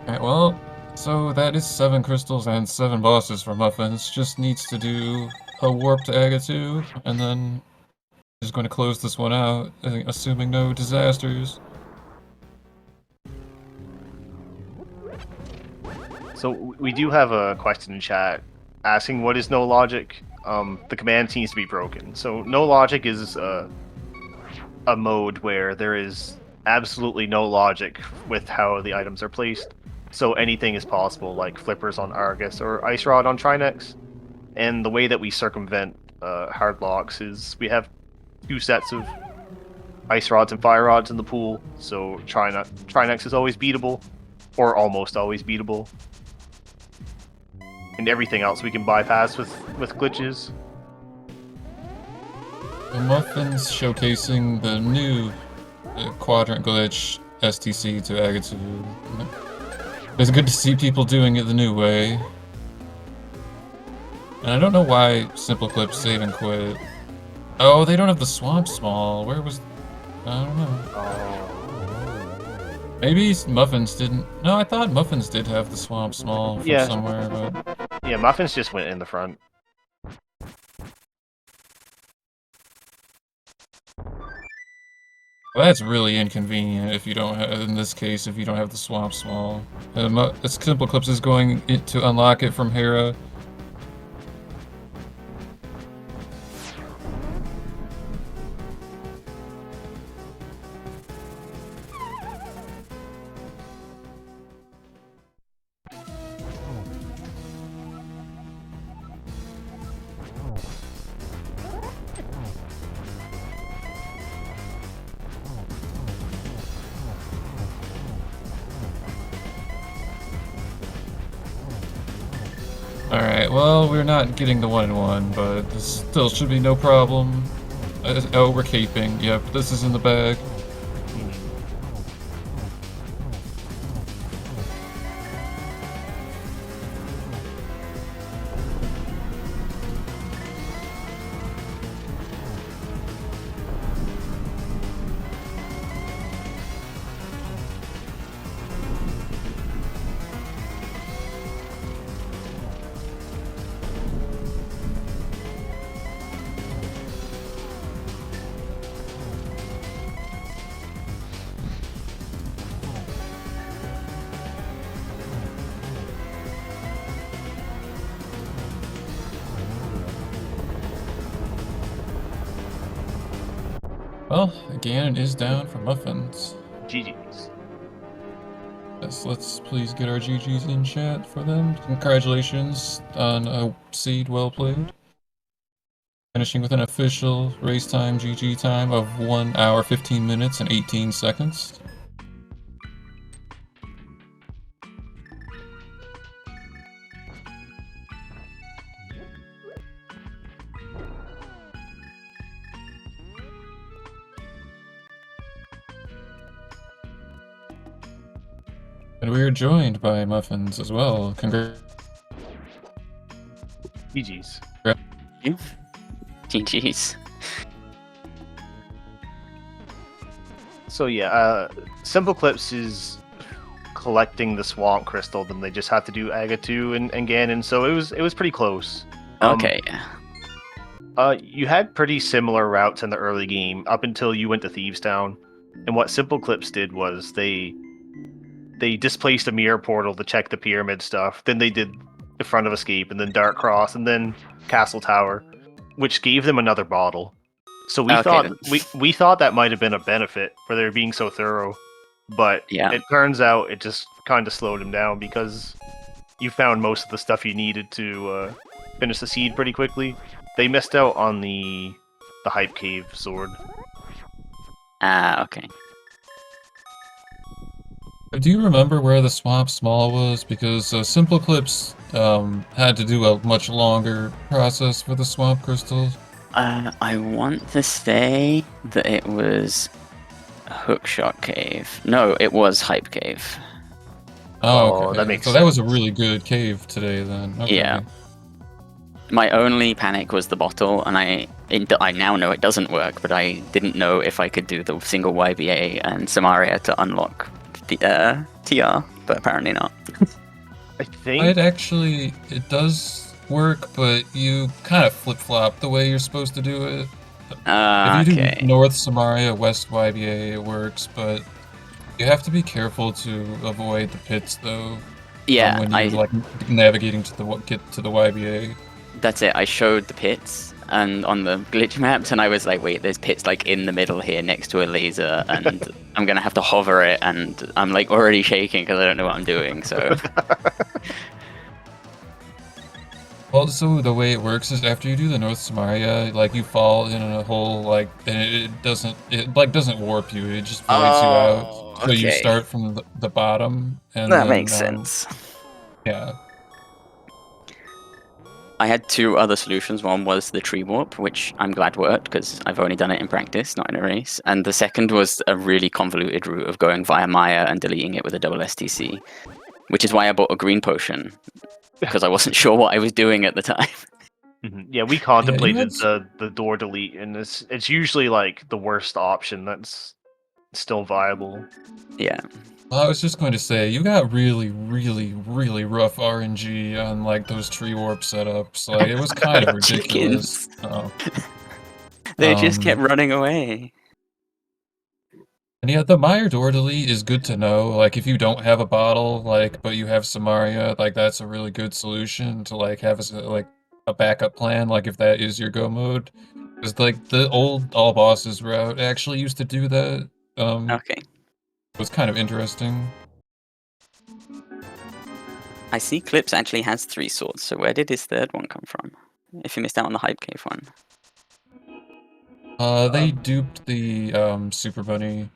Alright, well, so that is 7 crystals and 7 bosses for Muffins. Just needs to do a warp to Agatu, and then is going to close this one out, assuming no disasters. So we do have a question in chat asking what is no logic. The command seems to be broken. So no logic is a mode where there is absolutely no logic with how the items are placed. So anything is possible, like flippers on Argus or Ice Rod on Trinex. And the way that we circumvent hard locks is we have 2 sets of Ice Rods and Fire Rods in the pool, so Trinex is always beatable, or almost always beatable. And everything else we can bypass with glitches. The Muffins showcasing the new quadrant glitch STC to Agatu. It's good to see people doing it the new way. And I don't know why SimpleClips save and quit. Oh, they don't have the swamp small. Where was... I don't know. Maybe Muffins didn't... No, I thought Muffins did have the swamp small from somewhere, but... Yeah, Muffins just went in the front. Well, that's really inconvenient if you don't have... In this case, if you don't have the swamp small. SimpleClips is going to unlock it from Hera. Alright, well, we're not getting the 1-in-1, but this still should be no problem. Oh, we're caping. Yep, this is in the bag. Well, Ganon is down for Muffins. GG's. Yes, let's please get our GG's in chat for them. Congratulations on a seed well played. Finishing with an official race time GG time of 1 hour 15 minutes and 18 seconds. And we are joined by Muffins as well. Congrats. GG's. GG's. So yeah, SimpleClips is collecting the Swamp Crystal, then they just have to do Agatu and Ganon, so it was pretty close. Okay, yeah. You had pretty similar routes in the early game up until you went to Thieves Town, and what SimpleClips did was they displaced a mirror portal to check the pyramid stuff. Then they did the Front of Escape, and then Dark Cross, and then Castle Tower, which gave them another bottle. So we we thought that might have been a benefit for their being so thorough, but Yeah. it turns out it just kind of slowed them down because you found most of the stuff you needed to finish the seed pretty quickly. They missed out on the Hype Cave sword. Okay. Do you remember where the Swamp Small was? Because SimpleClips had to do a much longer process for the Swamp Crystal. I want to say that it was Hookshot Cave. No, it was Hype Cave. Oh, okay. That makes so sense. that was a really good cave today then. Okay. Yeah. My only panic was the bottle, and I now know it doesn't work, but I didn't know if I could do the single YBA and Samaria to unlock the TR, but apparently not. I think It does work, but you kind of flip-flop the way you're supposed to do it. If you Okay. do North Samaria, West YBA, it works, but you have to be careful to avoid the pits, though. Yeah, when you're like navigating to get to the YBA. That's it. I showed the pits and on the glitch maps, and I was like, wait, there's pits like in the middle here next to a laser, and I'm gonna have to hover it, and I'm like already shaking because I don't know what I'm doing. So Also, the way it works is after you do the North Samaria, like you fall in a hole, like, and it doesn't warp you. It just voids you out. So you okay. start from the bottom, and That then, makes sense. Yeah. I had two other solutions. One was the tree warp, which I'm glad worked because I've only done it in practice, not in a race. And the second was a really convoluted route of going via Maya and deleting it with a double STC, which is why I bought a green potion because I wasn't sure what I was doing at the time. Yeah, we contemplated Yeah, the door delete, and it's usually like the worst option that's still viable. Yeah. Well, I was just going to say, you got really, really, really rough RNG on like those tree warp setups. Like, it was kind of ridiculous. Chickens. They just kept running away. And yeah, the Meyer door delete is good to know. Like, if you don't have a bottle, like, but you have Samaria, like, that's a really good solution to like have a backup plan. Like, if that is your go mode, because like the old all bosses route actually used to do that. Okay. It was kind of interesting. I see Clips actually has 3 swords, so where did his third one come from? If you missed out on the Hype Cave one. They duped the Super Bunny.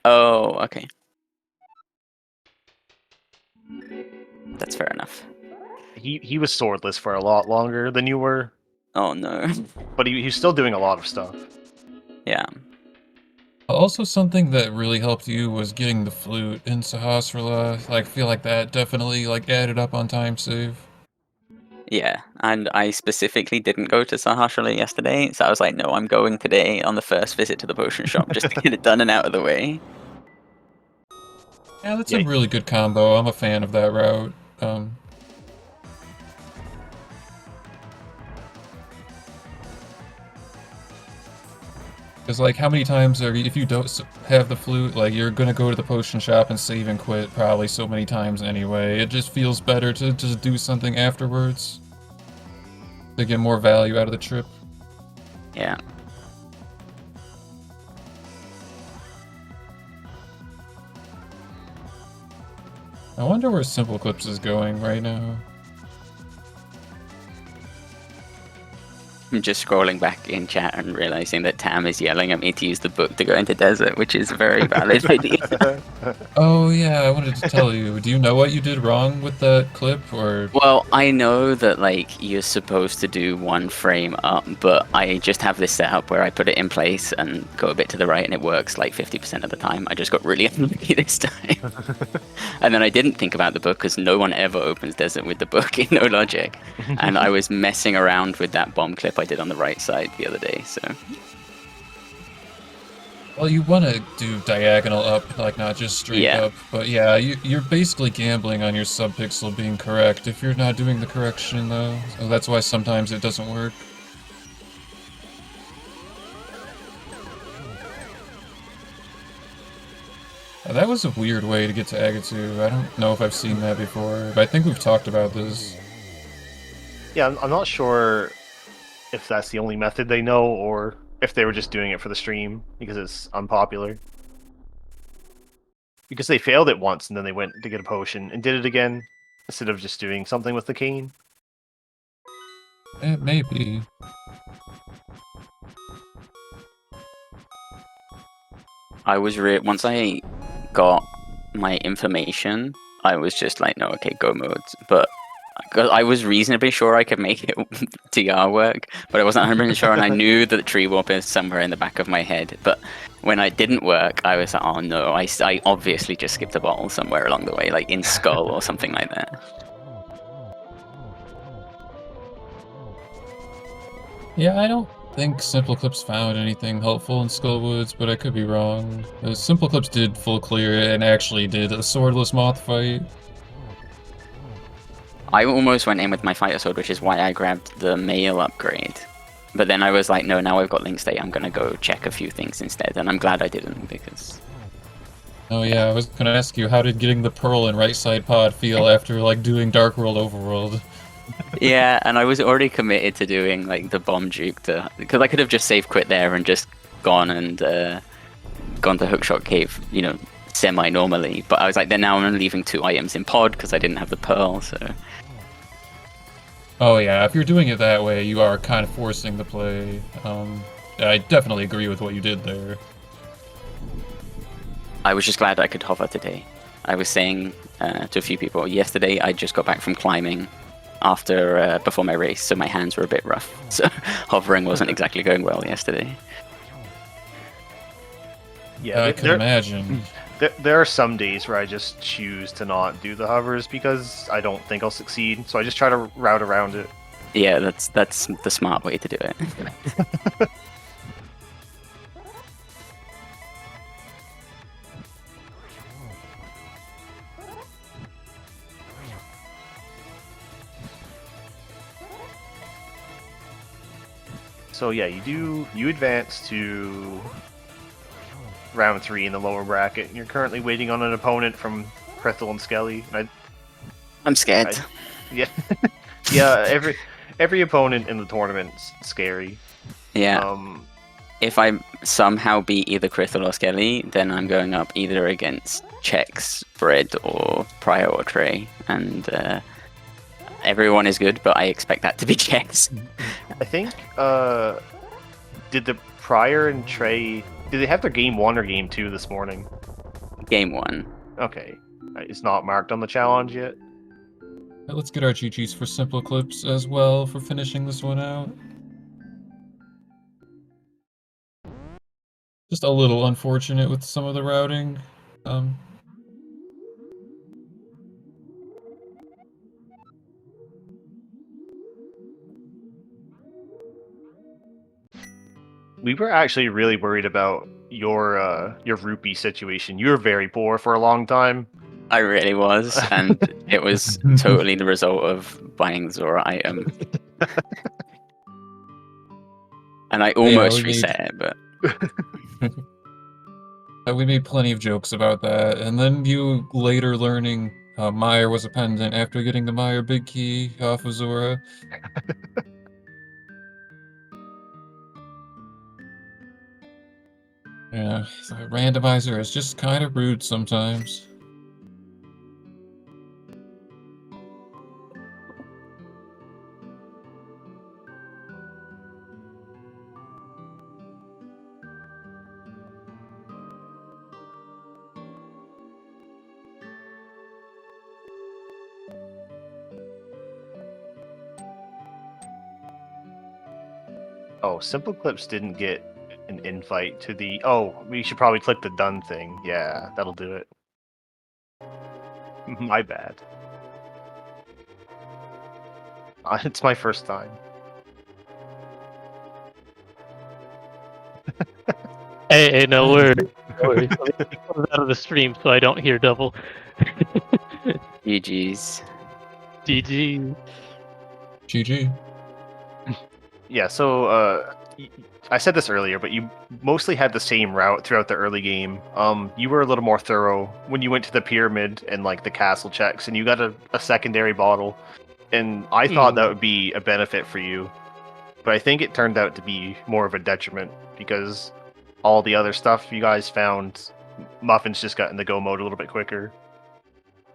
Oh, okay. That's fair enough. He was swordless for a lot longer than you were, Oh no. but he's still doing a lot of stuff. Yeah. Also, something that really helped you was getting the flute in Sahasrara. Like, I feel like that definitely like added up on time save. Yeah, and I specifically didn't go to Sahasrara yesterday, so I was like, no, I'm going today on the first visit to the potion shop just to get it done and out of the way. Yeah, that's a really good combo. I'm a fan of that route. Because, like, how many times if you don't have the flute, like, you're gonna go to the potion shop and save and quit probably so many times anyway. It just feels better to just do something afterwards to get more value out of the trip. Yeah. I wonder where SimpleClips is going right now. I'm just scrolling back in chat and realizing that Tam is yelling at me to use the book to go into desert, which is a very valid idea. Oh yeah, I wanted to tell you. Do you know what you did wrong with that clip, or? Well, I know that like you're supposed to do one frame up, but I just have this setup where I put it in place and go a bit to the right, and it works like 50% of the time. I just got really unlucky this time. And then I didn't think about the book because no one ever opens desert with the book in No Logic. And I was messing around with that bomb clip I did on the right side the other day, so. Well, you want to do diagonal up, like not just straight Yeah. up. But yeah, you're basically gambling on your subpixel being correct if you're not doing the correction, though. So that's why sometimes it doesn't work. That was a weird way to get to Agatu. I don't know if I've seen that before, but I think we've talked about this. Yeah, I'm not sure if that's the only method they know, or if they were just doing it for the stream because it's unpopular. Because they failed it once and then they went to get a potion and did it again instead of just doing something with the cane. Maybe. I was once I got my information, I was just like, no, okay, go modes. But I was reasonably sure I could make it TR work, but I wasn't 100% sure, and I knew that the tree warp is somewhere in the back of my head. But when I didn't work, I was like, oh no, I obviously just skipped a bottle somewhere along the way, like in Skull or something like that. Yeah, I don't think SimpleClips found anything helpful in Skullwoods, but I could be wrong. SimpleClips did full clear and actually did a swordless moth fight. I almost went in with my fighter sword, which is why I grabbed the mail upgrade. But then I was like, no, now I've got Link State, I'm gonna go check a few things instead, and I'm glad I didn't, because... Oh yeah, I was gonna ask you, how did getting the pearl and right side pod feel after, like, doing Dark World Overworld? Yeah, and I was already committed to doing, like, the bomb juke, because I could have just save quit there and just gone and gone to Hookshot Cave, you know, semi-normally. But I was like, then now I'm leaving 2 items in pod because I didn't have the pearl, so... Oh yeah, if you're doing it that way, you are kind of forcing the play. I definitely agree with what you did there. I was just glad I could hover today. I was saying to a few people, yesterday I just got back from climbing after before my race, so my hands were a bit rough. So hovering wasn't exactly going well yesterday. Yeah, I can imagine. There are some days where I just choose to not do the hovers because I don't think I'll succeed, so I just try to route around it. Yeah, that's the smart way to do it. So yeah, you advance to round 3 in the lower bracket, and you're currently waiting on an opponent from Krethel and Skelly. And I'm scared. yeah, yeah. Every opponent in the tournament's scary. Yeah. If I somehow beat either Krithel or Skelly, then I'm going up either against Chex, Bread, or Prior or Trey, and everyone is good, but I expect that to be Chex. I think. Did the Prior and Trey? Did they have their game 1 or game 2 this morning? Game 1. Okay, it's not marked on the challenge yet. Let's get our GGs for SimpleClips as well for finishing this one out. Just a little unfortunate with some of the routing. We were actually really worried about your rupee situation. You were very poor for a long time. I really was, and it was totally the result of buying the Zora item. And I almost reset it, but... We made plenty of jokes about that, and then you later learning Meyer was a pendant after getting the Meyer big key off of Zora. Yeah, the randomizer is just kind of rude sometimes. Oh, SimpleClips didn't get an invite to the... Oh, we should probably click the done thing. Yeah, that'll do it. My bad. It's my first time. Hey, no worries. No worries. Let me close out of the stream so I don't hear double. GG's. GG. GG. Yeah, so I said this earlier, but you mostly had the same route throughout the early game. You were a little more thorough when you went to the pyramid and like the castle checks, and you got a secondary bottle. And I thought that would be a benefit for you, but I think it turned out to be more of a detriment because all the other stuff you guys found, Muffins just got in the go mode a little bit quicker.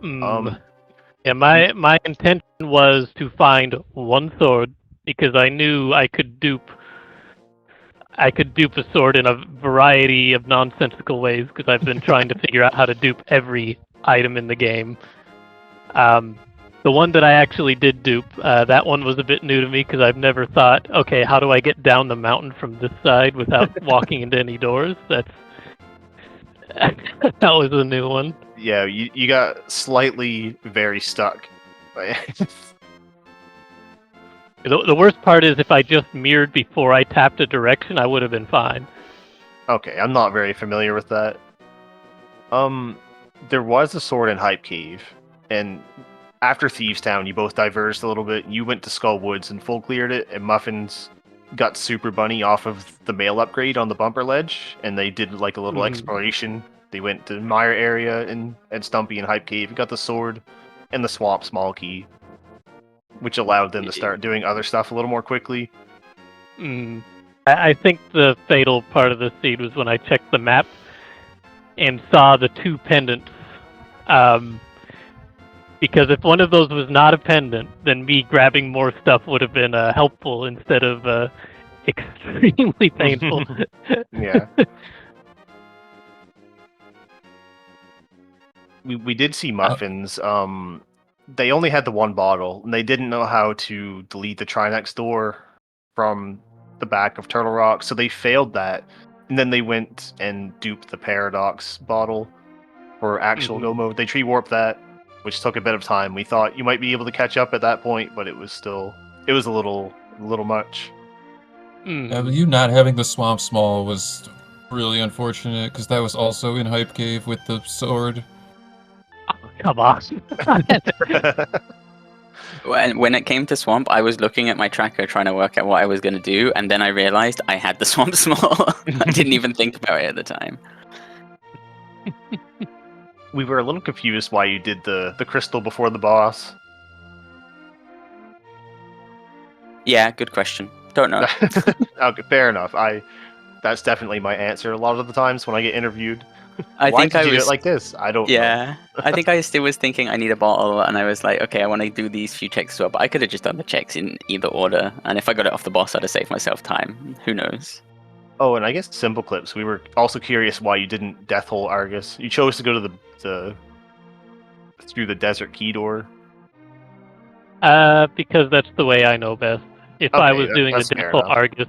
Yeah, my intention was to find one sword because I knew I could dupe a sword in a variety of nonsensical ways because I've been trying to figure out how to dupe every item in the game. The one that I actually did dupe, that one was a bit new to me because I've never thought, okay, how do I get down the mountain from this side without walking into any doors? That was a new one. Yeah, you got slightly very stuck. The worst part is if I just mirrored before I tapped a direction, I would have been fine. Okay, I'm not very familiar with that. There was a sword in Hype Cave, and after Thieves Town, you both diverged a little bit. You went to Skull Woods and full cleared it, and Muffins got Super Bunny off of the mail upgrade on the bumper ledge, and they did like a little exploration. They went to Mire area and Stumpy and Hype Cave and got the sword and the Swamp Small Key, which allowed them to start doing other stuff a little more quickly. I think the fatal part of the seed was when I checked the map and saw the two pendants. Because if one of those was not a pendant, then me grabbing more stuff would have been helpful instead of extremely painful. Yeah. We did see Muffins. They only had the one bottle, and they didn't know how to delete the Try Next Door from the back of Turtle Rock, so they failed that. And then they went and duped the Paradox bottle for actual go mode. They tree warped that, which took a bit of time. We thought you might be able to catch up at that point, but it was a little much. Yeah, but you not having the Swamp Small was really unfortunate, because that was also in Hype Cave with the sword. Oh, come on. When it came to Swamp, I was looking at my tracker trying to work out what I was going to do, and then I realized I had the Swamp Small. I didn't even think about it at the time. We were a little confused why you did the crystal before the boss. Yeah, good question. Don't know. Okay, fair enough. That's definitely my answer a lot of the times when I get interviewed. I Why think did I you do was it like this? I don't know. Yeah, I think I still was thinking I need a bottle, and I was like, okay, I want to do these few checks as well, but I could have just done the checks in either order, and if I got it off the boss, I'd have saved myself time. Who knows? Oh, and I guess SimpleClips, we were also curious why you didn't Death Hole Argus. You chose to go to through the Desert Key Door. Because that's the way I know best. If I was doing the Death Hole Argus,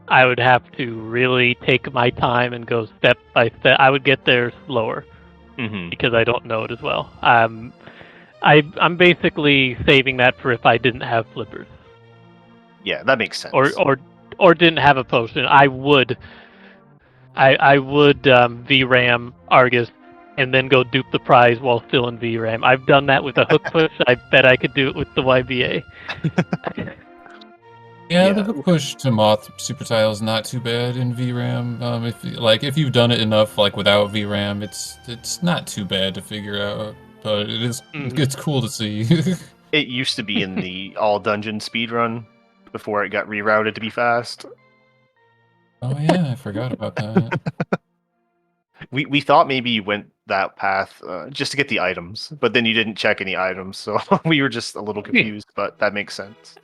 I would have to really take my time and go step by step. I would get there slower because I don't know it as well. I'm basically saving that for if I didn't have flippers. Yeah, that makes sense. Or didn't have a potion. I would VRAM Argus and then go dupe the prize while still in VRAM. I've done that with a hook push. I bet I could do it with the YBA. Yeah, the hook push to Moth Super Tile is not too bad in VRAM. If you've done it enough without VRAM, it's not too bad to figure out. But it's cool to see. It used to be in the all dungeon speedrun before it got rerouted to be fast. Oh yeah, I forgot about that. We thought maybe you went that path just to get the items, but then you didn't check any items, so we were just a little confused, but that makes sense.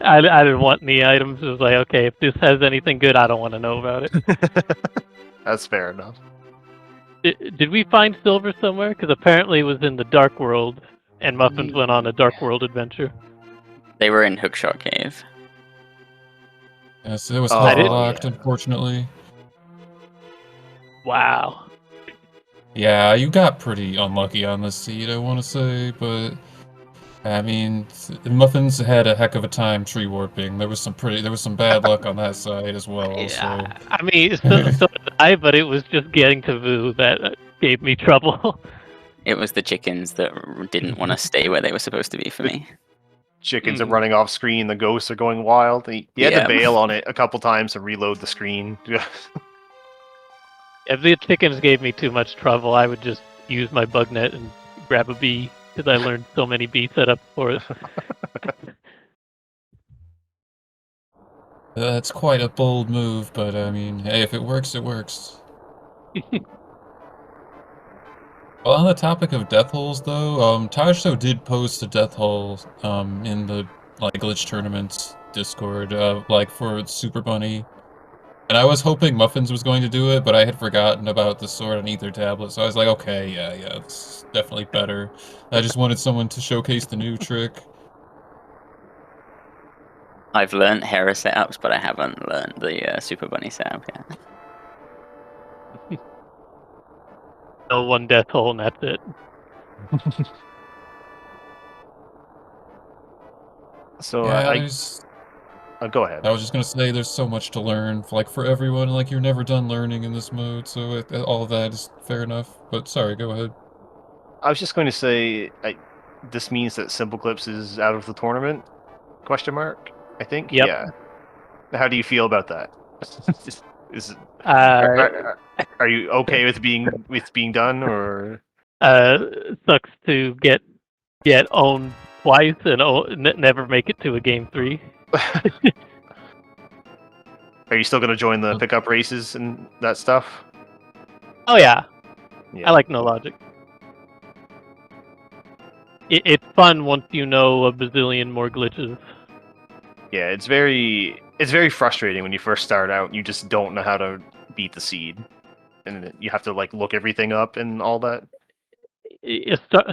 I didn't want any items. It was like, okay, if this has anything good, I don't want to know about it. That's fair enough. Did we find silver somewhere? Because apparently it was in the Dark World, and Muffins went on a Dark World adventure. They were in Hookshot Cave. Yes, it was Oh, heavy didn't- locked, yeah. unfortunately. Wow. Yeah, you got pretty unlucky on this seed, I want to say, but I mean, Muffins had a heck of a time tree warping. There was some bad luck on that side as well. So Yeah, I mean, so did I, but it was just getting to Vu that gave me trouble. It was the chickens that didn't want to stay where they were supposed to be for me. Chickens are running off screen. The ghosts are going wild. You had Yeah. to bail on it a couple times to reload the screen. If the chickens gave me too much trouble, I would just use my bug net and grab a bee because I learned so many bee setups for it. that's quite a bold move, but I mean, hey, if it works, it works. Well, on the topic of death holes, though, Tajso did post a death hole in the like glitch tournaments Discord, like for Super Bunny. And I was hoping Muffins was going to do it, but I had forgotten about the sword on either tablet, so I was like, okay, yeah, this is definitely better. I just wanted someone to showcase the new trick. I've learned Hera setups, but I haven't learned the Super Bunny setup yet. No one death hole, and that's it. So Yeah, go ahead. I was just gonna say, there's so much to learn, like for everyone, like you're never done learning in this mode, so all of that is fair enough. But sorry, go ahead. I was just going to say, this means that SimpleClips is out of the tournament? Question mark. I think. Yep. Yeah. How do you feel about that? is Uh, are you okay with being done, or sucks to get owned twice and never make it to a game 3. are you still going to join the pickup races and that stuff? Oh yeah, Yeah. I like no logic. It's fun once you know a bazillion more glitches. Yeah, it's very frustrating when you first start out and you just don't know how to beat the seed, and you have to like look everything up and all that.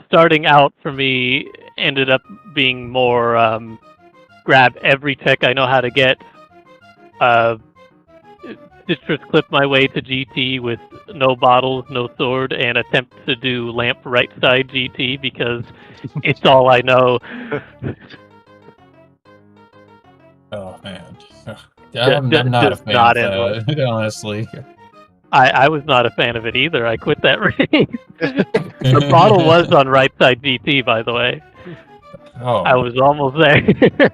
Starting out for me ended up being more grab every tech I know how to get, citrus clip my way to GT with no bottles, no sword, and attempt to do lamp right side GT because it's all I know. Oh man, I'm not a fan not of that, honestly. I was not a fan of it either. I quit that race. The bottle was on right side GT, by the way. Oh, I was almost there.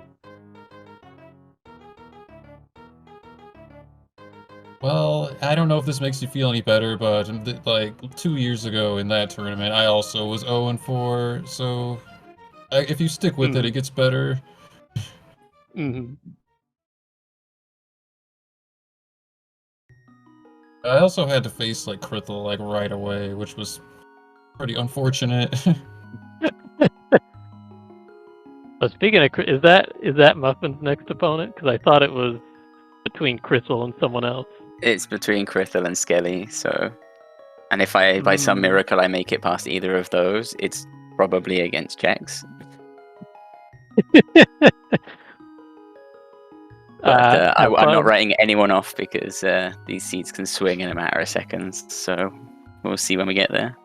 well, I don't know if this makes you feel any better, but like 2 years ago in that tournament, I also was 0-4. So if you stick with it, it gets better. Mm-hmm. I also had to face like Krithel like right away, which was pretty unfortunate. But speaking of, is that Muffin's next opponent? Because I thought it was between Crystal and someone else. It's between Krithel and Skelly, so... And if I, by some miracle, I make it past either of those, it's probably against Jax. But I'm not writing anyone off because these seeds can swing in a matter of seconds, so we'll see when we get there.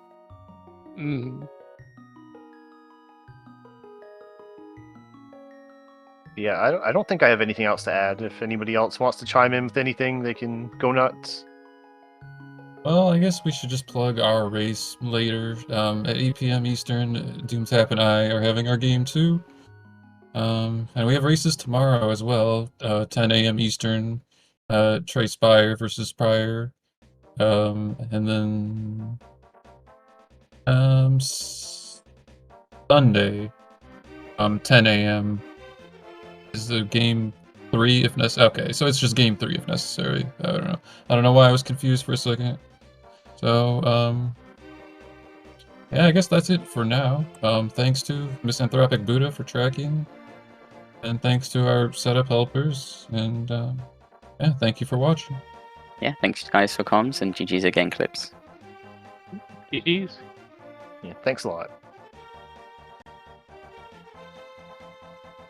Yeah, I don't think I have anything else to add. If anybody else wants to chime in with anything, they can go nuts. Well, I guess we should just plug our race later. At 8 p.m. Eastern, Doomtap and I are having our game 2. And we have races tomorrow as well, 10 a.m. Eastern, Trey Spire versus Pryor. And then Sunday, 10 a.m. is the game 3 if necessary. Okay, so it's just game 3 if necessary. I don't know why I was confused for a second. So, yeah, I guess that's it for now. Thanks to Misanthropic Buddha for tracking, and thanks to our setup helpers, and yeah, thank you for watching. Yeah, thanks guys for comms, and GG's again, Clips. GG's. Yeah, thanks a lot.